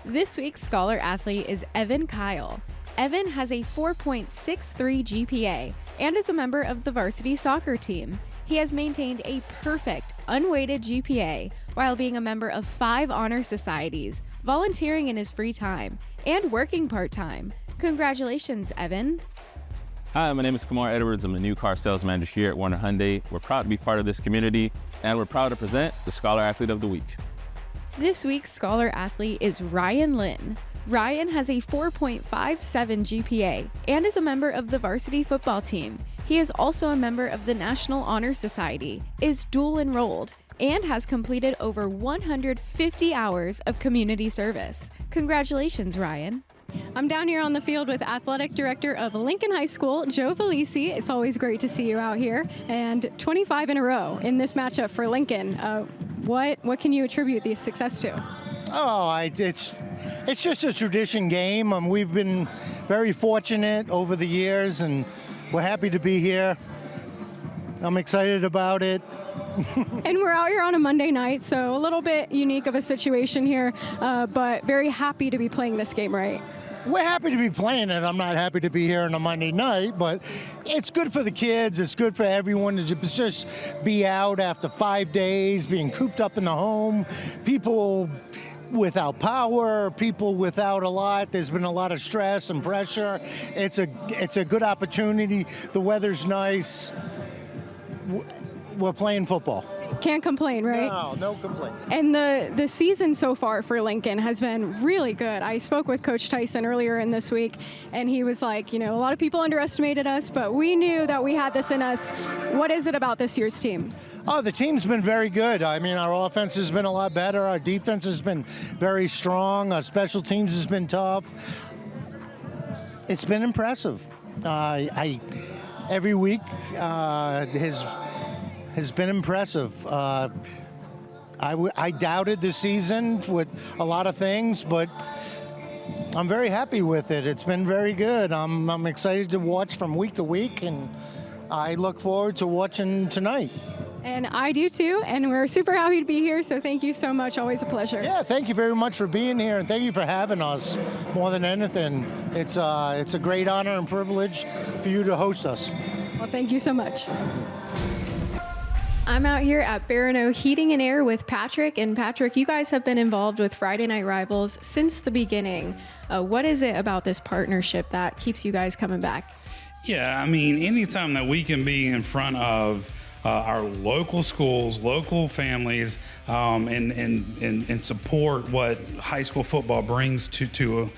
This week's Scholar Athlete is Evan Kyle. Evan has a 4.63 GPA and is a member of the varsity soccer team. He has maintained a perfect, unweighted GPA while being a member of 5 honor societies, volunteering in his free time, and working part-time. Congratulations, Evan. Hi, my name is Kamar Edwards. I'm the new car sales manager here at Warner Hyundai. We're proud to be part of this community, and we're proud to present the Scholar Athlete of the Week. This week's Scholar Athlete is Ryan Lynn. Ryan has a 4.57 GPA and is a member of the varsity football team. He is also a member of the National Honor Society, is dual enrolled, and has completed over 150 hours of community service. Congratulations, Ryan. I'm down here on the field with Athletic Director of Lincoln High School, Joe Valisi. It's always great to see you out here. And 25 in a row in this matchup for Lincoln. What can you attribute the success to? It's just a tradition game. We've been very fortunate over the years, and we're happy to be here. I'm excited about it. And we're out here on a Monday night, so a little bit unique of a situation here, but very happy to be playing this game, right? We're happy to be playing it. I'm not happy to be here on a Monday night, but it's good for the kids. It's good for everyone to just be out after 5 days, being cooped up in the home. People without power, people without a lot. There's been a lot of stress and pressure. It's a good opportunity. The weather's nice. We're playing football. Can't complain, right? No complaint. And the season so far for Lincoln has been really good. I spoke with Coach Tyson earlier in this week, and he was like, a lot of people underestimated us, but we knew that we had this in us. What is it about this year's team? Oh, the team's been very good. I mean, our offense has been a lot better. Our defense has been very strong. Our special teams has been tough. It's been impressive. Every week has been impressive. I doubted the season with a lot of things, but I'm very happy with it. It's been very good. I'm excited to watch from week to week, and I look forward to watching tonight. And I do too, and we're super happy to be here, so thank you so much. Always a pleasure. Yeah, thank you very much for being here, and thank you for having us more than anything. It's a great honor and privilege for you to host us. Well, thank you so much. I'm out here at Barano Heating and Air with Patrick. And Patrick, you guys have been involved with Friday Night Rivals since the beginning. What is it about this partnership that keeps you guys coming back? Yeah, I mean, anytime that we can be in front of our local schools, local families, and support what high school football brings to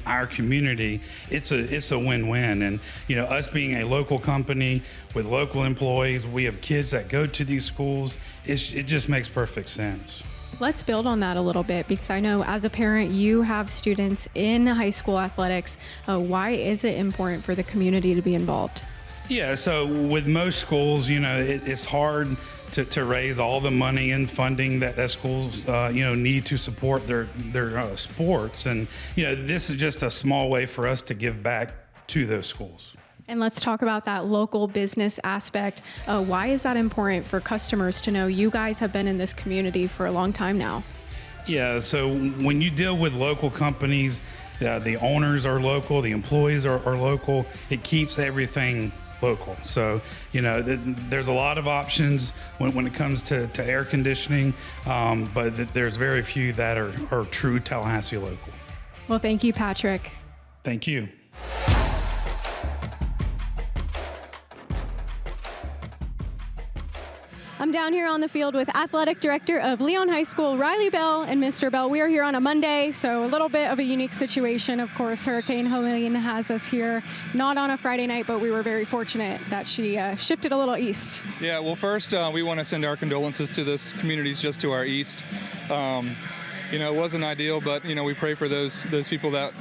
our community, it's a win-win. And us being a local company with local employees, we have kids that go to these schools. It just makes perfect sense. Let's build on that a little bit, because I know as a parent you have students in high school athletics. Why is it important for the community to be involved? Yeah, so with most schools, it's hard to raise all the money and funding that schools, need to support their sports. And, this is just a small way for us to give back to those schools. And let's talk about that local business aspect. Why is that important for customers to know you guys have been in this community for a long time now? Yeah, so when you deal with local companies, the owners are local, the employees are local, it keeps everything local. So, there's a lot of options when it comes to air conditioning, but there's very few that are true Tallahassee local. Well, thank you, Patrick. Thank you. I'm down here on the field with Athletic Director of Leon High School, Riley Bell, and Mr. Bell. We are here on a Monday, so a little bit of a unique situation. Of course, Hurricane Helene has us here, not on a Friday night, but we were very fortunate that she shifted a little east. Yeah, well, first, we want to send our condolences to this communities just to our east. It wasn't ideal, but, we pray for those people that,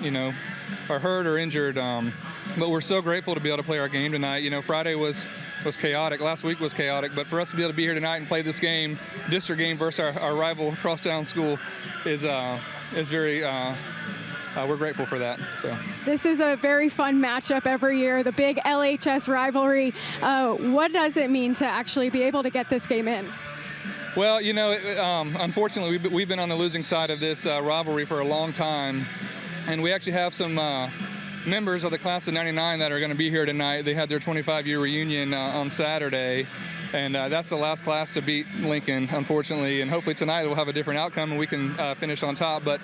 are hurt or injured. But we're so grateful to be able to play our game tonight. Friday was chaotic. Last week was chaotic, but for us to be able to be here tonight and play this game, district game versus our rival crosstown school, is very. We're grateful for that. So this is a very fun matchup every year. The big LHS rivalry. What does it mean to actually be able to get this game in? Well, unfortunately, we've been on the losing side of this rivalry for a long time, and we actually have some members of the class of 99 that are going to be here tonight. They had their 25-year reunion on Saturday, and that's the last class to beat Lincoln, unfortunately, and hopefully tonight we'll have a different outcome and we can finish on top. But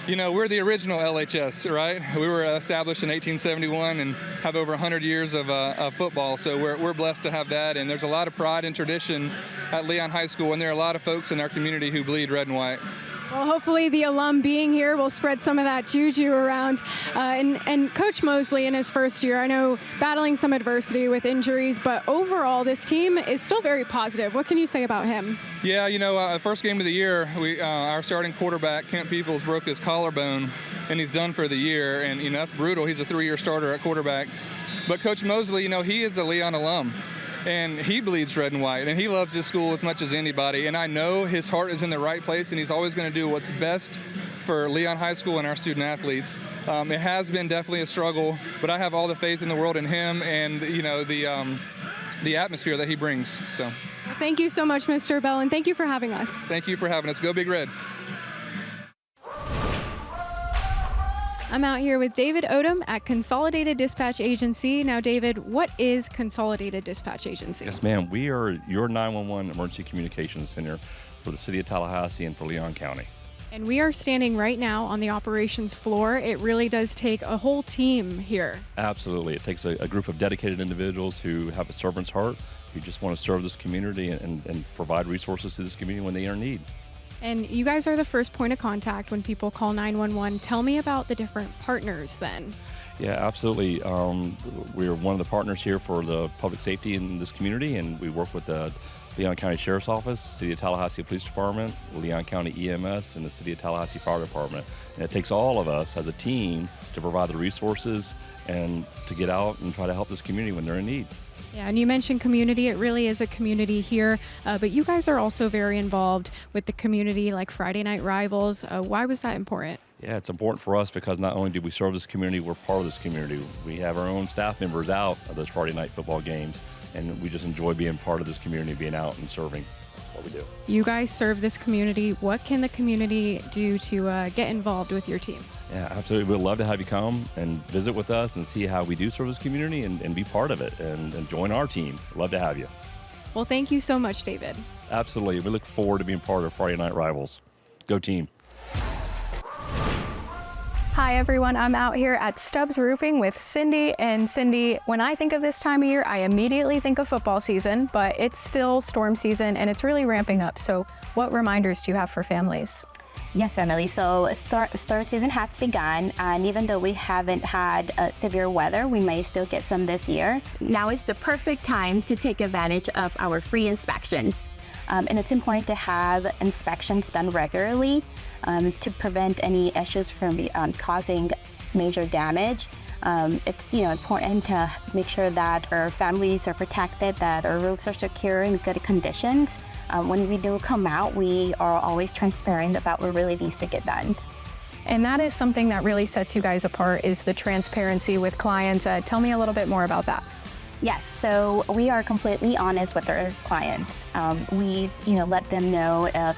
we're the original LHS, right? We were established in 1871 and have over 100 years of football, so we're blessed to have that. And there's a lot of pride and tradition at Leon High School, and there are a lot of folks in our community who bleed red and white. Well, hopefully the alum being here will spread some of that juju around. And Coach Mosley in his first year, I know battling some adversity with injuries, but overall this team is still very positive. What can you say about him? Yeah, first game of the year, our starting quarterback, Kent Peoples, broke his collarbone, and he's done for the year. And, that's brutal. He's a 3-year starter at quarterback. But Coach Mosley, he is a Leon alum. And he bleeds red and white, and he loves his school as much as anybody. And I know his heart is in the right place, and he's always going to do what's best for Leon High School and our student athletes. It has been definitely a struggle, but I have all the faith in the world in him and the atmosphere that he brings. So. Thank you so much, Mr. Bell, and thank you for having us. Thank you for having us. Go Big Red. I'm out here with David Odom at Consolidated Dispatch Agency. Now, David, what is Consolidated Dispatch Agency? Yes, ma'am. We are your 911 emergency communications center for the city of Tallahassee and for Leon County. And we are standing right now on the operations floor. It really does take a whole team here. Absolutely. It takes a group of dedicated individuals who have a servant's heart, who just want to serve this community and provide resources to this community when they are in need. And you guys are the first point of contact when people call 911. Tell me about the different partners then. Yeah, absolutely. We're one of the partners here for the public safety in this community, and we work with the Leon County Sheriff's Office, City of Tallahassee Police Department, Leon County EMS, and the City of Tallahassee Fire Department. And it takes all of us as a team to provide the resources and to get out and try to help this community when they're in need. Yeah, and you mentioned community. It really is a community here, but you guys are also very involved with the community, like Friday Night Rivals. Why was that important? Yeah, it's important for us because not only do we serve this community, we're part of this community. We have our own staff members out of those Friday night football games, and we just enjoy being part of this community, being out and serving what we do. You guys serve this community. What can the community do to get involved with your team? Yeah, absolutely. We'd love to have you come and visit with us and see how we do serve this community and be part of it and join our team. Love to have you. Well, thank you so much, David. Absolutely. We look forward to being part of Friday Night Rivals. Go team. Hi everyone, I'm out here at Stubbs Roofing with Cindy. And Cindy, when I think of this time of year, I immediately think of football season, but it's still storm season and it's really ramping up. So what reminders do you have for families? Yes, Emily. So storm season has begun, and even though we haven't had severe weather, we may still get some this year. Now is the perfect time to take advantage of our free inspections. And it's important to have inspections done regularly to prevent any issues from causing major damage. It's important to make sure that our families are protected, that our roofs are secure in good conditions. When we do come out, we are always transparent about what really needs to get done. And that is something that really sets you guys apart, is the transparency with clients. Tell me a little bit more about that. Yes, so we are completely honest with our clients. We, let them know if,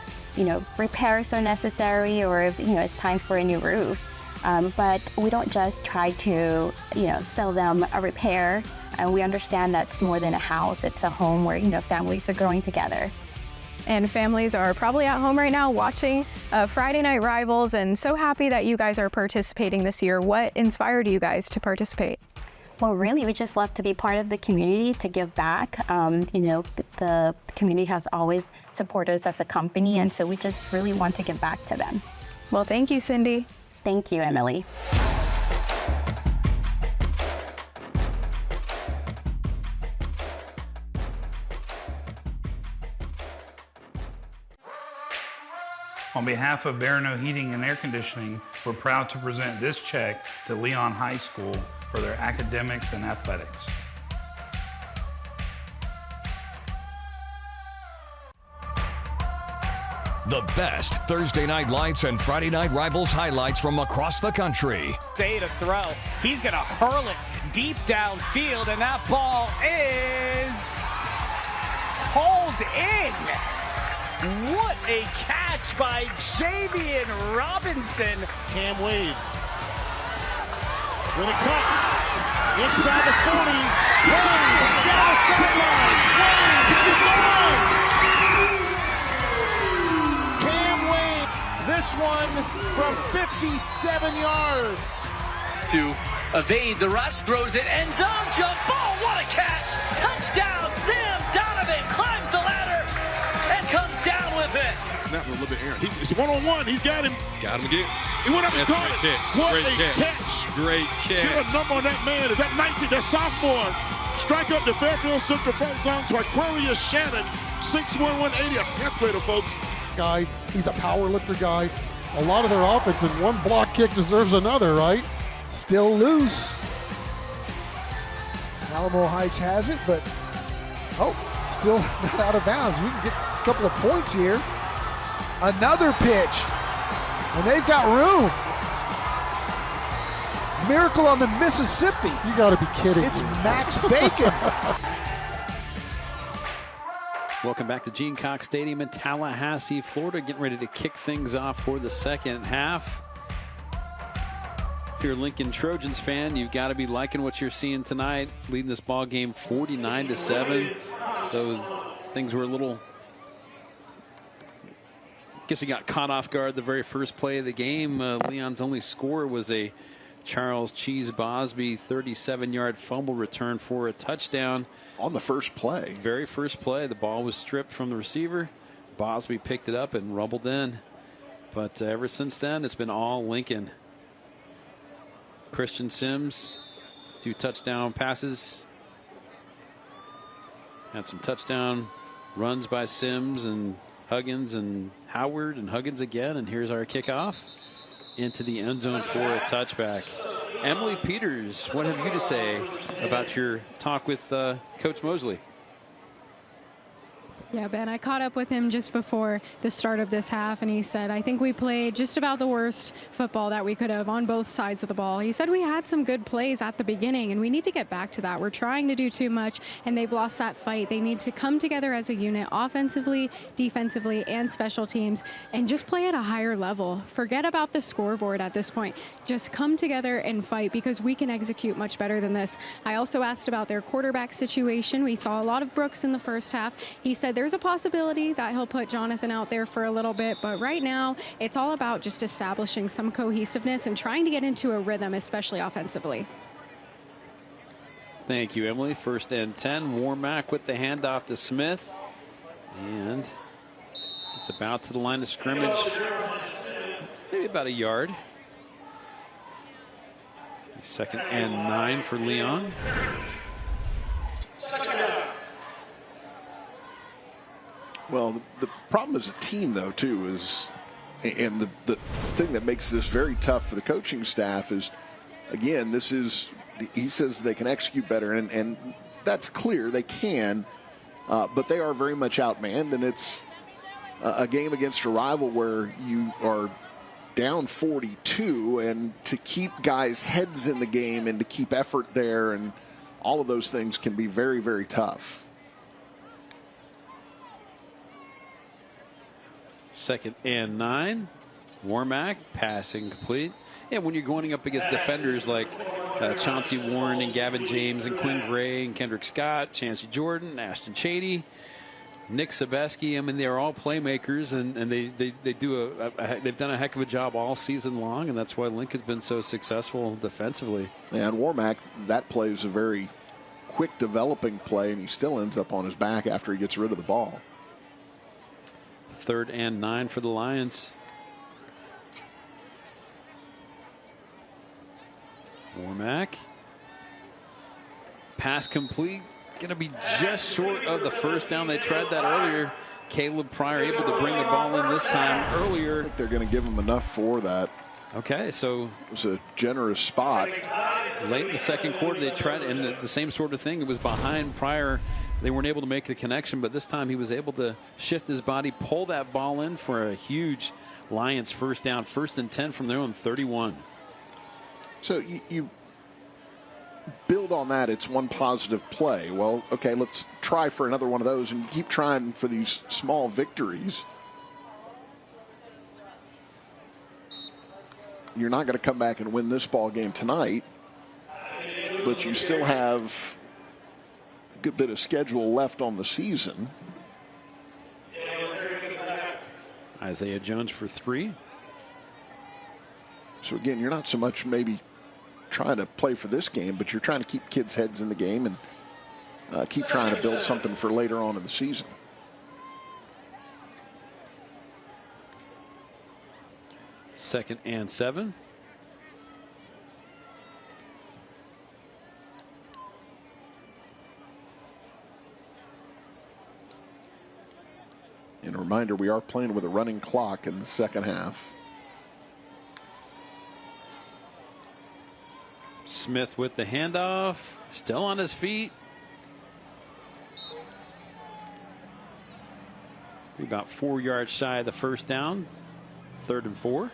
repairs are necessary or if, it's time for a new roof. But we don't just try to, sell them a repair. We understand that's more than a house. It's a home where, families are growing together. And families are probably at home right now watching Friday Night Rivals, and so happy that you guys are participating this year. What inspired you guys to participate? Well, really, we just love to be part of the community, to give back. The community has always supported us as a company, and so we just really want to give back to them. Well, thank you, Cindy. Thank you, Emily. On behalf of Barano Heating and Air Conditioning, we're proud to present this check to Leon High School for their academics and athletics. The best Thursday Night Lights and Friday Night Rivals highlights from across the country. Day to throw. He's going to hurl it deep downfield, and that ball is hauled in. What a catch by Javian Robinson. Cam Wade. When it comes inside the 40, Wade down the sideline. Wade is gone. Cam Wade, this one from 57 yards. To evade the rush, throws it, end zone jump ball. What a catch! Touchdown! Sam Donovan climbs the ladder and comes down with it. That was a little bit errant. He's one-on-one. He's got him. Got him again. He went up and caught it. What Great a catch. Great catch. Get a number on that man. Is that 19? That sophomore. Strike up the Fairfield Central Folk Song to Aquarius Shannon. 6'1", 180. A 10th grader, folks. Guy. He's a power lifter guy. A lot of their offense and one block kick deserves another, right? Still loose. Alamo Heights has it, but still not out of bounds. We can get a couple of points here. Another pitch, and they've got room. Miracle on the Mississippi. You got to be kidding. It's Max Bacon. Welcome back to Gene Cox Stadium in Tallahassee, Florida. Getting ready to kick things off for the second half. If you're a Lincoln Trojans fan, you've got to be liking what you're seeing tonight. Leading this ball game 49-7. Though things were a little, I guess we got caught off guard the very first play of the game. Leon's only score was a Charles Cheese Bosby 37-yard fumble return for a touchdown. On the first play. Very first play. The ball was stripped from the receiver. Bosby picked it up and rumbled in. But ever since then, it's been all Lincoln. Christian Sims, 2 touchdown passes. Had some touchdown runs by Sims and Huggins and Howard and Huggins again. And here's our kickoff into the end zone for a touchback. Emily Peters, what have you to say about your talk with Coach Mosley? Yeah, Ben, I caught up with him just before the start of this half, and he said, I think we played just about the worst football that we could have on both sides of the ball. He said we had some good plays at the beginning, and we need to get back to that. We're trying to do too much, and they've lost that fight. They need to come together as a unit, offensively, defensively, and special teams, and just play at a higher level. Forget about the scoreboard at this point. Just come together and fight, because we can execute much better than this. I also asked about their quarterback situation. We saw a lot of Brooks in the first half. He said there's a possibility that he'll put Jonathan out there for a little bit, but right now it's all about just establishing some cohesiveness and trying to get into a rhythm, especially offensively. Thank you, Emily. 1st and 10. Warmack with the handoff to Smith, and it's about to the line of scrimmage, maybe about a yard. 2nd and 9 for Leon. Well, the problem as a team, though, too, is, and the thing that makes this very tough for the coaching staff is, again, this is, he says they can execute better, and that's clear, they can, but they are very much outmanned, and it's a game against a rival where you are down 42, and to keep guys' heads in the game and to keep effort there, and all of those things can be very, very tough. 2nd and 9. Warmack passing complete. And when you're going up against defenders like Chauncey Warren and Gavin James and Quinn Gray and Kendrick Scott, Chancey Jordan, Ashton Chady, Nick Sabeski, I mean, they're all playmakers, and they've done a heck of a job all season long, and that's why Lincoln's been so successful defensively. And Warmack, that play is a very quick developing play, and he still ends up on his back after he gets rid of the ball. 3rd and 9 for the Lions. Warmack. Pass complete. Going to be just short of the first down. They tried that earlier. Caleb Pryor able to bring the ball in this time earlier. I think they're going to give him enough for that. Okay, so it was a generous spot. Late in the second quarter, they tried, and the same sort of thing. It was behind Pryor. They weren't able to make the connection, but this time he was able to shift his body, pull that ball in for a huge Lions first down. 1st and 10 from their own 31. So you build on that. It's one positive play. Well, okay, let's try for another one of those, and you keep trying for these small victories. You're not going to come back and win this ball game tonight, but you still have a good bit of schedule left on the season. Isaiah Jones for 3. So again, you're not so much maybe trying to play for this game, but you're trying to keep kids' heads in the game and keep trying to build something for later on in the season. 2nd and 7. And a reminder, we are playing with a running clock in the second half. Smith with the handoff, still on his feet. Be about 4 yards shy of the first down. 3rd and 4.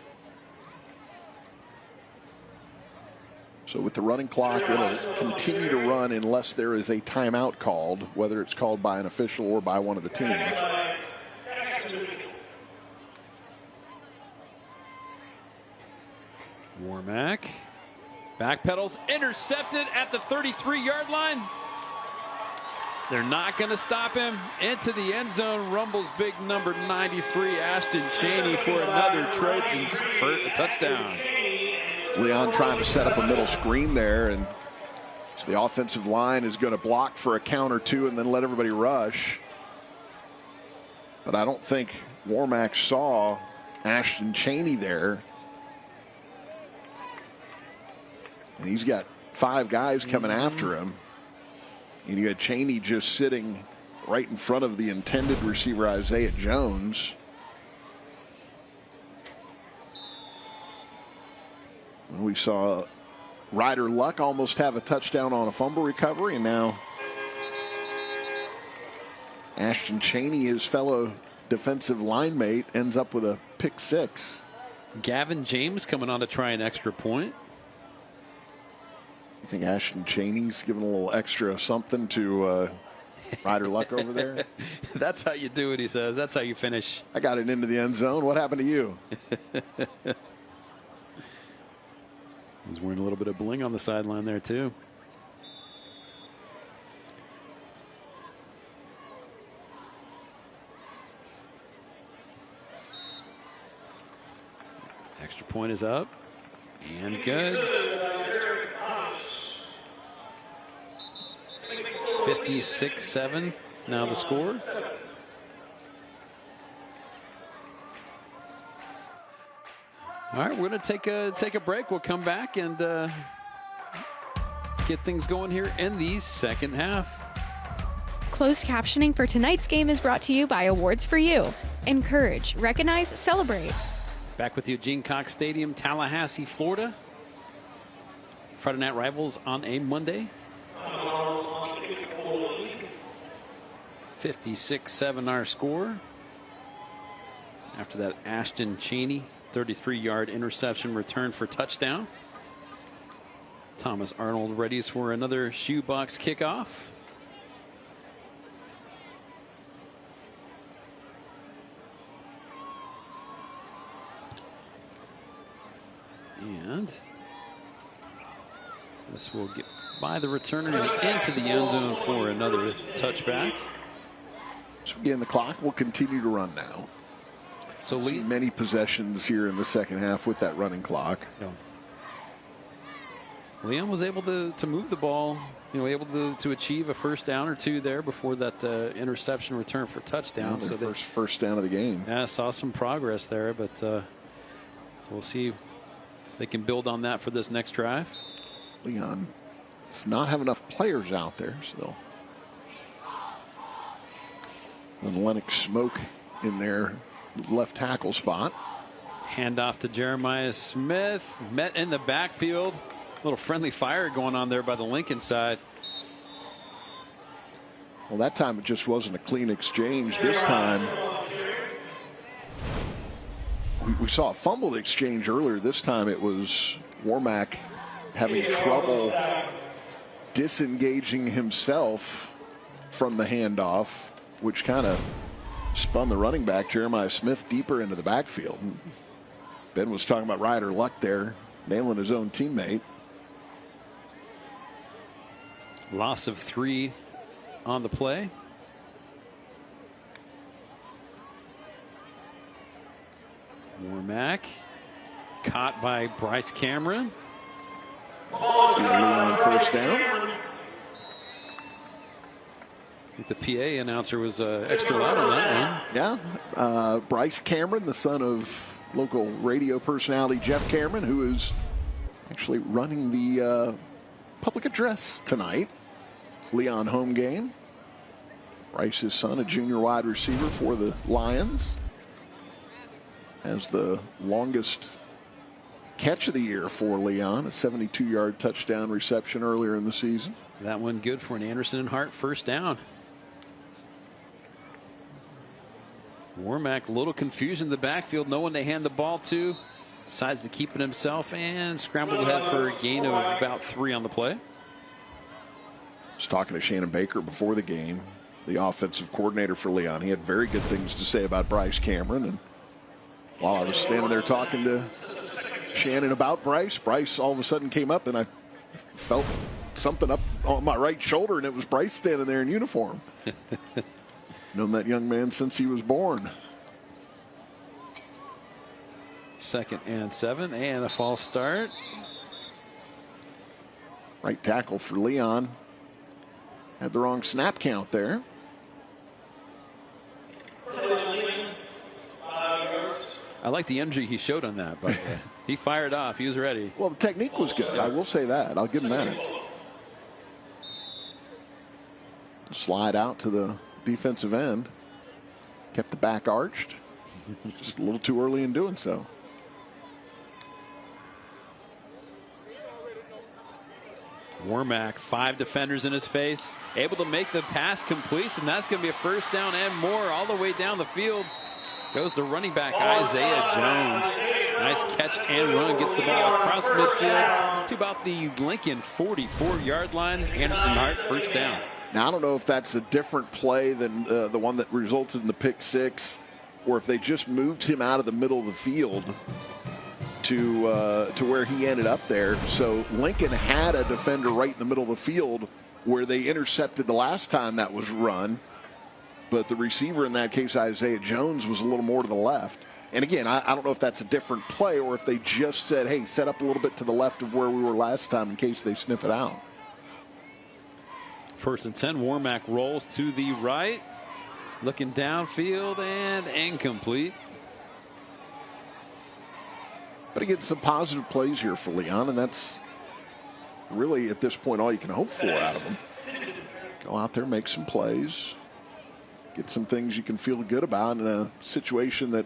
So with the running clock, it'll continue to run unless there is a timeout called, whether it's called by an official or by one of the teams. Warmack backpedals, intercepted at the 33-yard line. They're not going to stop him. Into the end zone rumbles big number 93, Ashton Chaney, for another Trojans for a touchdown. Leon trying to set up a middle screen there, and so the offensive line is going to block for a count or two and then let everybody rush. But I don't think Warmack saw Ashton Chaney there. And he's got 5 guys coming after him. And you had Chaney just sitting right in front of the intended receiver, Isaiah Jones. We saw Ryder Luck almost have a touchdown on a fumble recovery, and now Ashton Chaney, his fellow defensive line mate, ends up with a pick 6. Gavin James coming on to try an extra point. You think Ashton Chaney's giving a little extra something to Ryder Luck over there? That's how you do it, he says. That's how you finish. I got it into the end zone. What happened to you? He's wearing a little bit of bling on the sideline there, too. Extra point is up and good. 56-7 now the score. All right, we're going to take a break. We'll come back and get things going here in the second half. Closed captioning for tonight's game is brought to you by Awards for You. Encourage, recognize, celebrate. Back with you at Gene Cox Stadium, Tallahassee, Florida. Friday Night Rivals on a Monday. 56-7 our score. After that Ashton Chaney 33-yard interception return for touchdown. Thomas Arnold readies for another shoebox kickoff. And this will get by the returner and into the end zone for another touchback. So again, the clock will continue to run now. So many possessions here in the second half with that running clock. Yeah. Leon was able to move the ball, able to achieve a first down or two there before that interception return for touchdown. Yeah, so first down of the game. Yeah, saw some progress there, but so we'll see if they can build on that for this next drive. Leon does not have enough players out there, so. And Lennox Smoke in their left tackle spot. Handoff to Jeremiah Smith. Met in the backfield. A little friendly fire going on there by the Lincoln side. Well, that time it just wasn't a clean exchange. This time we saw a fumbled exchange earlier. This time it was Warmack having trouble disengaging himself from the handoff, which kind of spun the running back, Jeremiah Smith, deeper into the backfield. Ben was talking about Ryder Luck there, nailing his own teammate. Loss of 3 on the play. Warmack caught by Bryce Cameron. Leon first down. I think the PA announcer was extra loud on that one. Yeah. Bryce Cameron, the son of local radio personality Jeff Cameron, who is actually running the public address tonight. Leon home game. Bryce's son, a junior wide receiver for the Lions, has the longest catch of the year for Leon, a 72-yard touchdown reception earlier in the season. That one good for an Anderson and Hart first down. Warmack, a little confusion in the backfield, no one to hand the ball to. Decides to keep it himself and scrambles ahead for a gain of about 3 on the play. I was talking to Shannon Baker before the game, the offensive coordinator for Leon. He had very good things to say about Bryce Cameron. And while I was standing there talking to Shannon about Bryce all of a sudden came up, and I felt something up on my right shoulder, and it was Bryce standing there in uniform. Known that young man since he was born. 2nd and 7, and a false start. Right tackle for Leon had the wrong snap count there. I like the energy he showed on that, but he fired off. He was ready. Well, the technique was good. I will say that. I'll give him that. Slide out to the defensive end. Kept the back arched. Just a little too early in doing so. Warmack, 5 defenders in his face, able to make the pass completion. That's going to be a first down and more all the way down the field. Goes the running back, Isaiah Jones. Nice catch and run. Gets the ball across midfield to about the Lincoln 44-yard line. Anderson Hart, first down. Now, I don't know if that's a different play than the one that resulted in the pick 6, or if they just moved him out of the middle of the field to where he ended up there. So Lincoln had a defender right in the middle of the field where they intercepted the last time that was run. But the receiver in that case, Isaiah Jones, was a little more to the left. And again, I don't know if that's a different play or if they just said, hey, set up a little bit to the left of where we were last time in case they sniff it out. 1st and 10, Warmack rolls to the right. Looking downfield and incomplete. But again, some positive plays here for Leon, and that's really at this point all you can hope for out of them. Go out there, make some plays, get some things you can feel good about in a situation that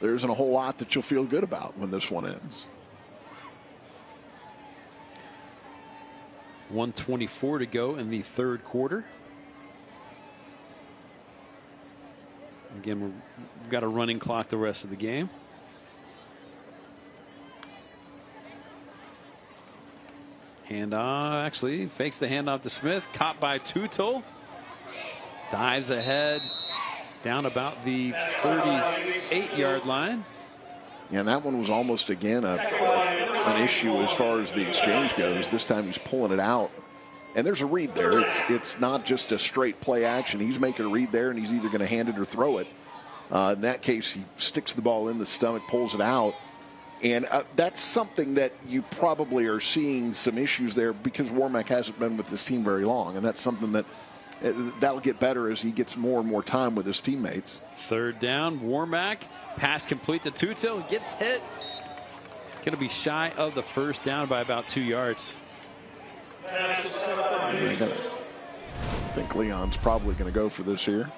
there isn't a whole lot that you'll feel good about when this one ends. 1:24 to go in the 3rd quarter. Again, we've got a running clock the rest of the game. Handoff, actually fakes the handoff to Smith. Caught by Tutel. Dives ahead down about the 38-yard line. Yeah, and that one was almost, again, an issue as far as the exchange goes. This time he's pulling it out. And there's a read there. It's not just a straight play action. He's making a read there, and he's either going to hand it or throw it. In that case, he sticks the ball in the stomach, pulls it out. And that's something that you probably are seeing some issues there because Warmack hasn't been with this team very long. And that's something that'll get better as he gets more and more time with his teammates. 3rd down, Warmack. Pass complete to Tutel. Gets hit. Going to be shy of the first down by about 2 yards. I think Leon's probably going to go for this here.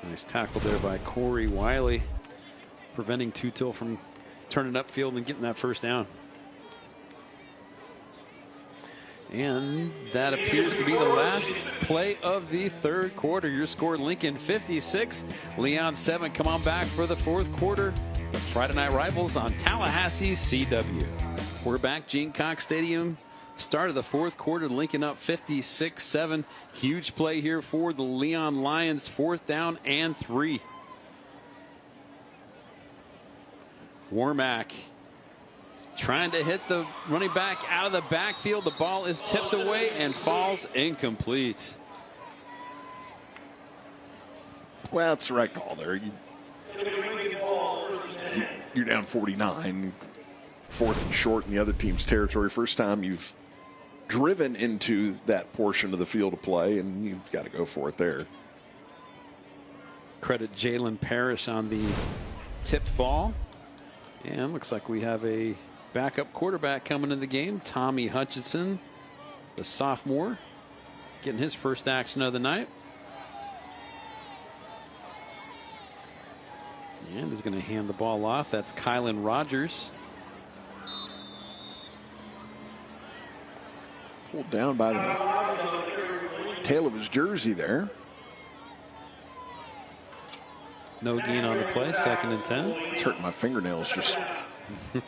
Nice tackle there by Corey Wiley, preventing Tutel from turning upfield and getting that first down. And that appears to be the last play of the 3rd quarter. Your score, Lincoln 56, Leon 7. Come on back for the 4th quarter. The Friday Night Rivals on Tallahassee CW. We're back, Gene Cox Stadium. Start of the 4th quarter, Lincoln up 56-7. Huge play here for the Leon Lions. 4th down and 3. Warmack trying to hit the running back out of the backfield. The ball is tipped away and falls incomplete. Well, it's the right call there. You're down 49, 4th and short in the other team's territory. First time you've driven into that portion of the field of play, and you've got to go for it there. Credit Jalen Parrish on the tipped ball. And looks like we have a backup quarterback coming in the game. Tommy Hutchinson, the sophomore, getting his first action of the night. And is going to hand the ball off. That's Kylan Rogers. Pulled down by the tail of his jersey there. No gain on the play, 2nd and 10. It's hurting my fingernails just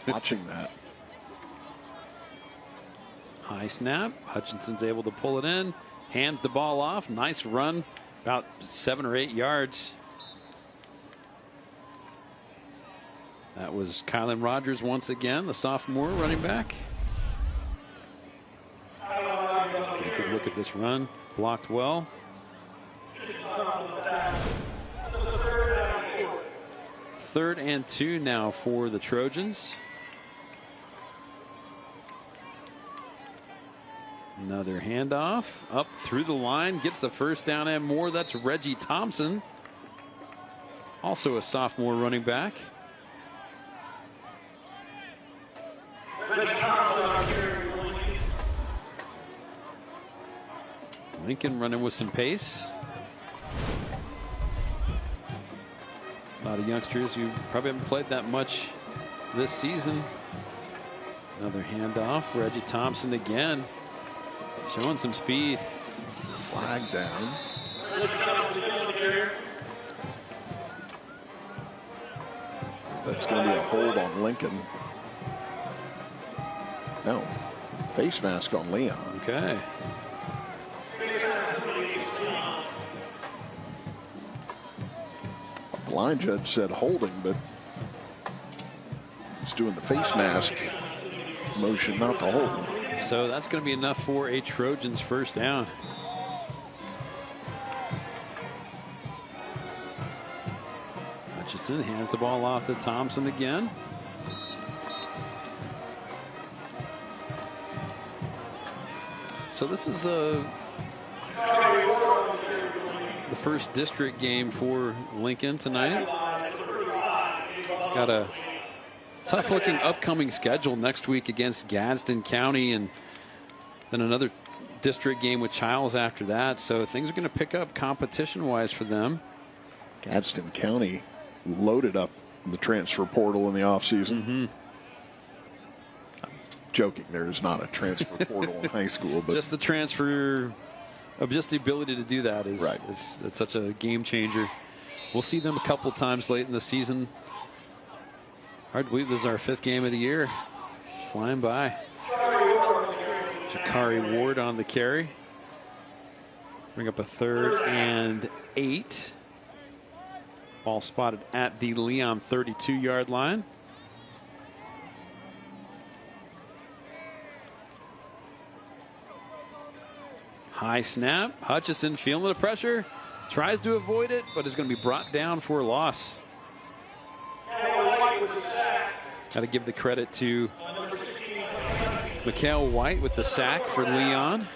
watching that. High snap. Hutchinson's able to pull it in. Hands the ball off. Nice run. About 7 or 8 yards. That was Kylan Rogers once again, the sophomore running back. Get a good look at this run. Blocked well. Third and 2 now for the Trojans. Another handoff up through the line, gets the first down and more. That's Reggie Thompson, also a sophomore running back. Lincoln running with some pace. A lot of youngsters who probably haven't played that much this season. Another handoff. Reggie Thompson again, showing some speed. Flag down. That's going to be a hold on Lincoln. No, face mask on Leon. Okay. The line judge said holding, but he's doing the face mask motion, not the hold. So that's going to be enough for a Trojans first down. Hutchison hands the ball off to Thompson again. So this is the first district game for Lincoln tonight. Got a tough-looking upcoming schedule next week against Gadsden County, and then another district game with Childs after that. So things are going to pick up competition-wise for them. Gadsden County loaded up the transfer portal in the offseason. Mm-hmm. Joking, there is not a transfer portal in high school, but just the transfer of just the ability to do that is right. It's such a game changer. We'll see them a couple times late in the season. Hard to believe this is our 5th game of the year. Flying by. Jakari Ward on the carry. Bring up a 3rd and 8. Ball spotted at the Leon 32-yard line. High snap. Hutchison feeling the pressure. Tries to avoid it, but is going to be brought down for a loss. Got to give the credit to Mikhail White with the sack for Leon.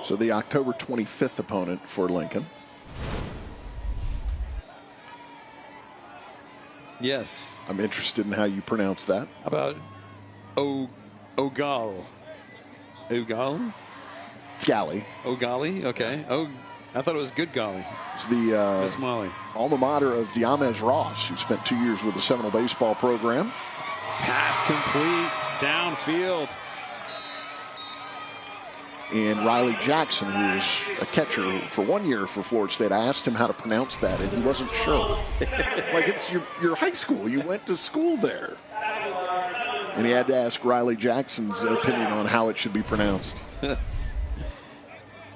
So the October 25th opponent for Lincoln. Yes. I'm interested in how you pronounce that. How about Ogal? Ogal? It's Galley. Ogali? Okay. Oh, I thought it was Good Golly. It's the Miss Molly. Alma mater of Diamez Ross, who spent 2 years with the Seminole baseball program. Pass complete. Downfield. And Riley Jackson, who was a catcher for 1 year for Florida State, I asked him how to pronounce that, and he wasn't sure. Like, it's your high school. You went to school there. And he had to ask Riley Jackson's opinion on how it should be pronounced.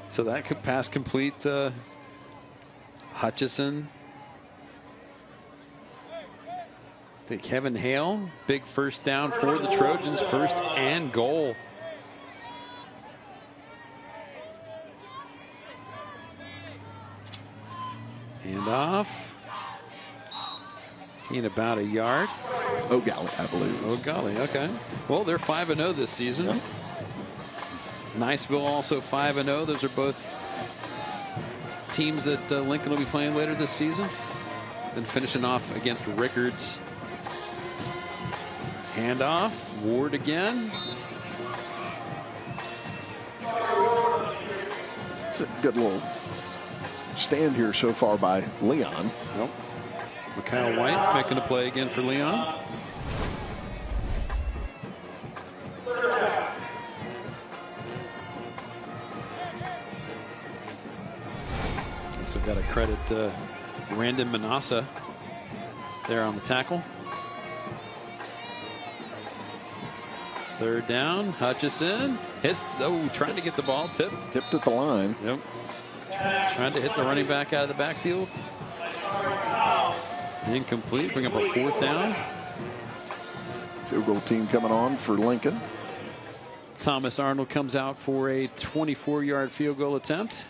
So that could pass complete. Hutchison. To Kevin Hale. Big first down for the Trojans. 1st and goal. Hand off. Gain about a yard. O'Galley, I believe. O'Galley, okay. Well, they're 5-0 this season. Yep. Niceville also 5-0. Those are both teams that Lincoln will be playing later this season. Then finishing off against Rickards. Handoff. Ward again. It's a good little stand here so far by Leon. Nope. Mikhail White making a play again for Leon. Also got to credit Brandon Manassa there on the tackle. Third down, Hutchison hits, trying to get the ball tipped at the line. Yep. Trying to hit the running back out of the backfield. Incomplete, bring up a 4th down. Field goal team coming on for Lincoln. Thomas Arnold comes out for a 24-yard field goal attempt.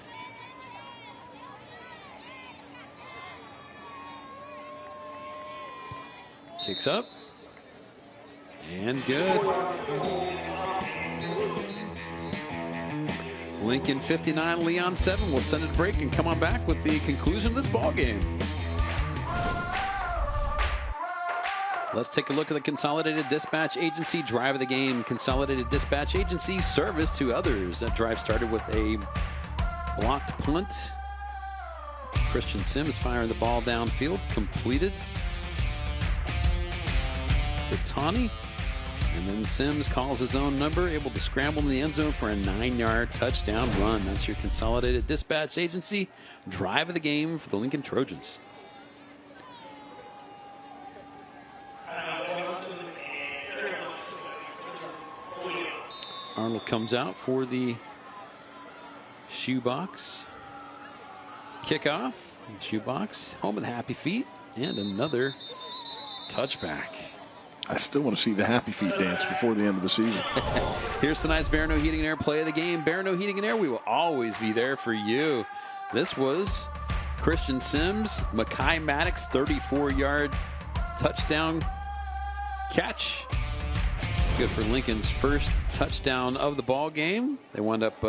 Kicks up. And good. Lincoln 59, Leon 7. We'll send it to break and come on back with the conclusion of this ball game. Let's take a look at the Consolidated Dispatch Agency drive of the game. Consolidated Dispatch Agency, service to others. That drive started with a blocked punt. Christian Sims firing the ball downfield, completed to Tawny. And then Sims calls his own number, able to scramble in the end zone for a 9-yard touchdown run. That's your Consolidated Dispatch Agency drive of the game for the Lincoln Trojans. Arnold comes out for the shoebox kickoff. Shoebox home with happy feet and another touchback. I still want to see the happy feet dance before the end of the season. Here's tonight's Barano Heating and Air play of the game. Barano Heating and Air, we will always be there for you. This was Christian Sims, Makai Maddox, 34-yard touchdown catch. Good for Lincoln's first touchdown of the ball game. They wound up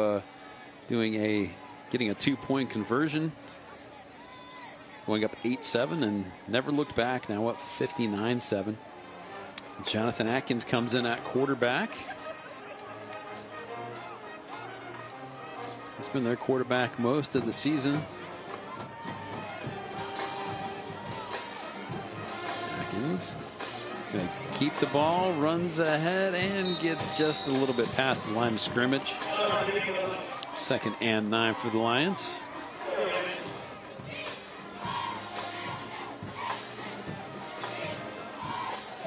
getting a 2-point conversion, going up 8-7 and never looked back. Now up 59-7. Jonathan Atkins comes in at quarterback. He's been their quarterback most of the season. Atkins going to keep the ball, runs ahead, and gets just a little bit past the line of scrimmage. 2nd and 9 for the Lions.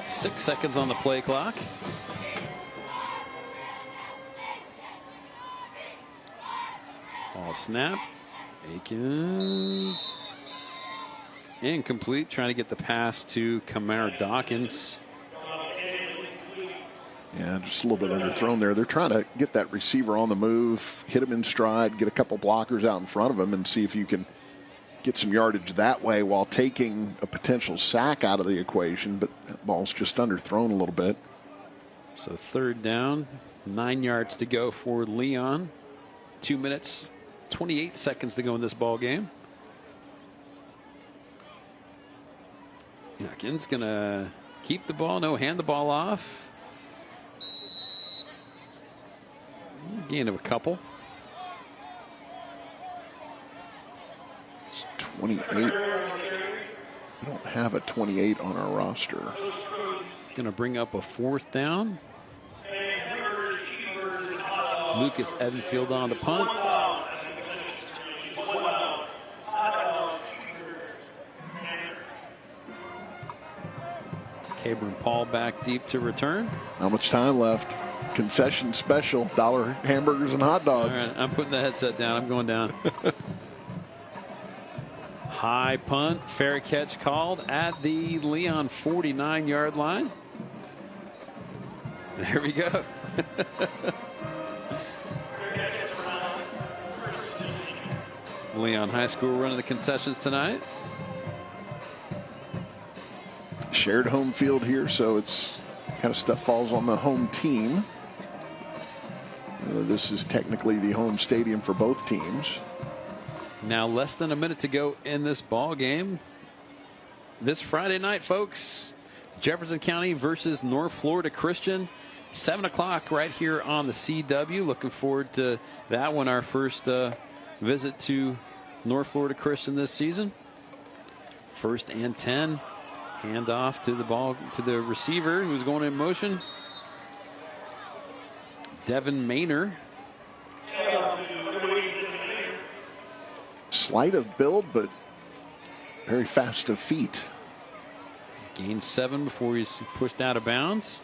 Six seconds on the play clock. Ball snap. Akins. Incomplete. Trying to get the pass to Kamara Dawkins. Yeah, just a little bit underthrown there. They're trying to get that receiver on the move, hit him in stride, get a couple blockers out in front of him, and see if you can get some yardage that way while taking a potential sack out of the equation. But that ball's just underthrown a little bit. So 3rd down, 9 yards to go for Leon. 2 minutes, 28 seconds to go in this ball game. Atkins gonna keep the ball, no, hand the ball off. Gain of a couple. 28. We don't have a 28 on our roster. It's going to bring up a 4th down. Lucas Edenfield on the punt. Cabron Paul back deep to return. How much time left? Concession special, $1 hamburgers and hot dogs. All right, I'm putting the headset down. I'm going down. High punt, fair catch called at the Leon 49-yard line. There we go. Leon High School running the concessions tonight. Shared home field here, so it's kind of stuff falls on the home team. This is technically the home stadium for both teams. Now less than a minute to go in this ball game. This Friday night, folks, Jefferson County versus North Florida Christian. 7 o'clock right here on the CW. Looking forward to that one, our first visit to North Florida Christian this season. 1st and 10. Hand off to the ball to the receiver who's going in motion. Devin Maynor. Slight of build, but very fast of feet. Gained 7 before he's pushed out of bounds.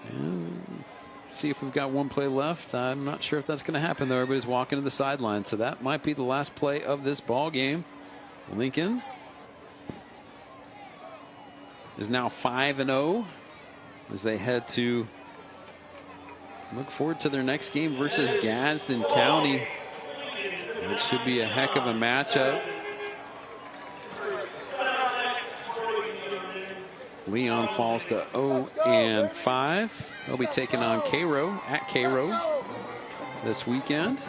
And see if we've got one play left. I'm not sure if that's going to happen, though. Everybody's walking to the sideline, so that might be the last play of this ball game. Lincoln is now 5-0 as they head to look forward to their next game versus Gadsden County. It should be a heck of a matchup. Leon falls to 0-5. They'll be taking on Cairo at Cairo this weekend.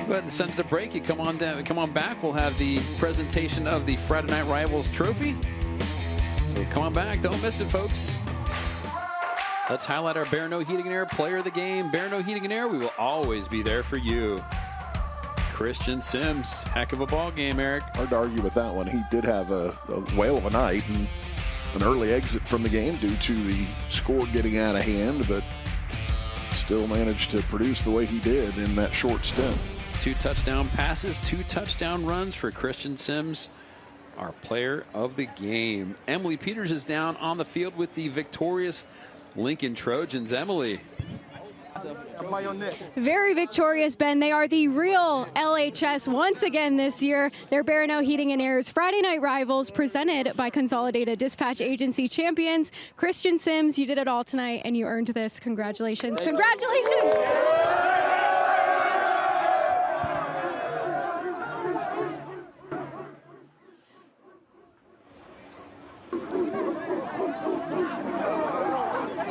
Go ahead and send it to break. You come on down, come on back. We'll have the presentation of the Friday Night Rivals trophy. So come on back. Don't miss it, folks. Let's highlight our Barano Heating and Air player of the game. Barano Heating and Air, we will always be there for you. Christian Sims, heck of a ball game, Eric. Hard to argue with that one. He did have a whale of a night and an early exit from the game due to the score getting out of hand, but still managed to produce the way he did in that short stint. 2 touchdown passes, 2 touchdown runs for Christian Sims, our player of the game. Emily Peters is down on the field with the victorious Lincoln Trojans. Emily. Very victorious, Ben. They are the real LHS once again this year. They're Barano Heating and Air's Friday Night Rivals, presented by Consolidated Dispatch Agency champions. Christian Sims, you did it all tonight, and you earned this. Congratulations. Congratulations!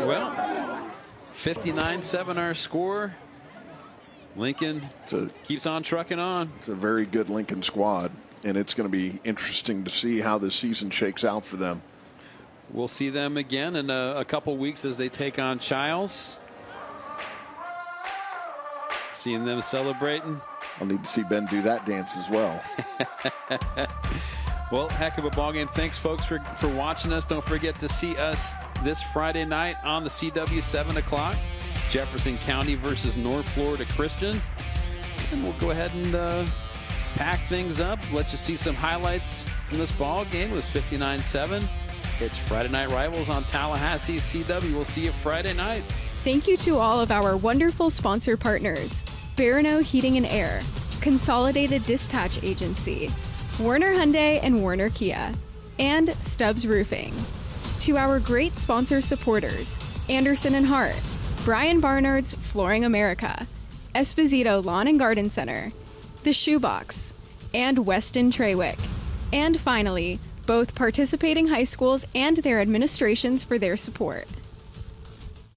Well, 59-7 our score. Lincoln keeps on trucking on. It's a very good Lincoln squad, and it's going to be interesting to see how this season shakes out for them. We'll see them again in a couple weeks as they take on Childs. Seeing them celebrating. I'll need to see Ben do that dance as well. Well, heck of a ball game. Thanks, folks, for watching us. Don't forget to see us this Friday night on the CW, 7 o'clock. Jefferson County versus North Florida Christian. And we'll go ahead and pack things up. Let you see some highlights from this ball game. It was 59-7. It's Friday Night Rivals on Tallahassee CW. We'll see you Friday night. Thank you to all of our wonderful sponsor partners: Barano Heating and Air, Consolidated Dispatch Agency, Warner Hyundai and Warner Kia, and Stubbs Roofing. To our great sponsor supporters: Anderson and Hart, Brian Barnard's Flooring America, Esposito Lawn and Garden Center, The Shoebox, and Weston Trawick. And finally, both participating high schools and their administrations for their support.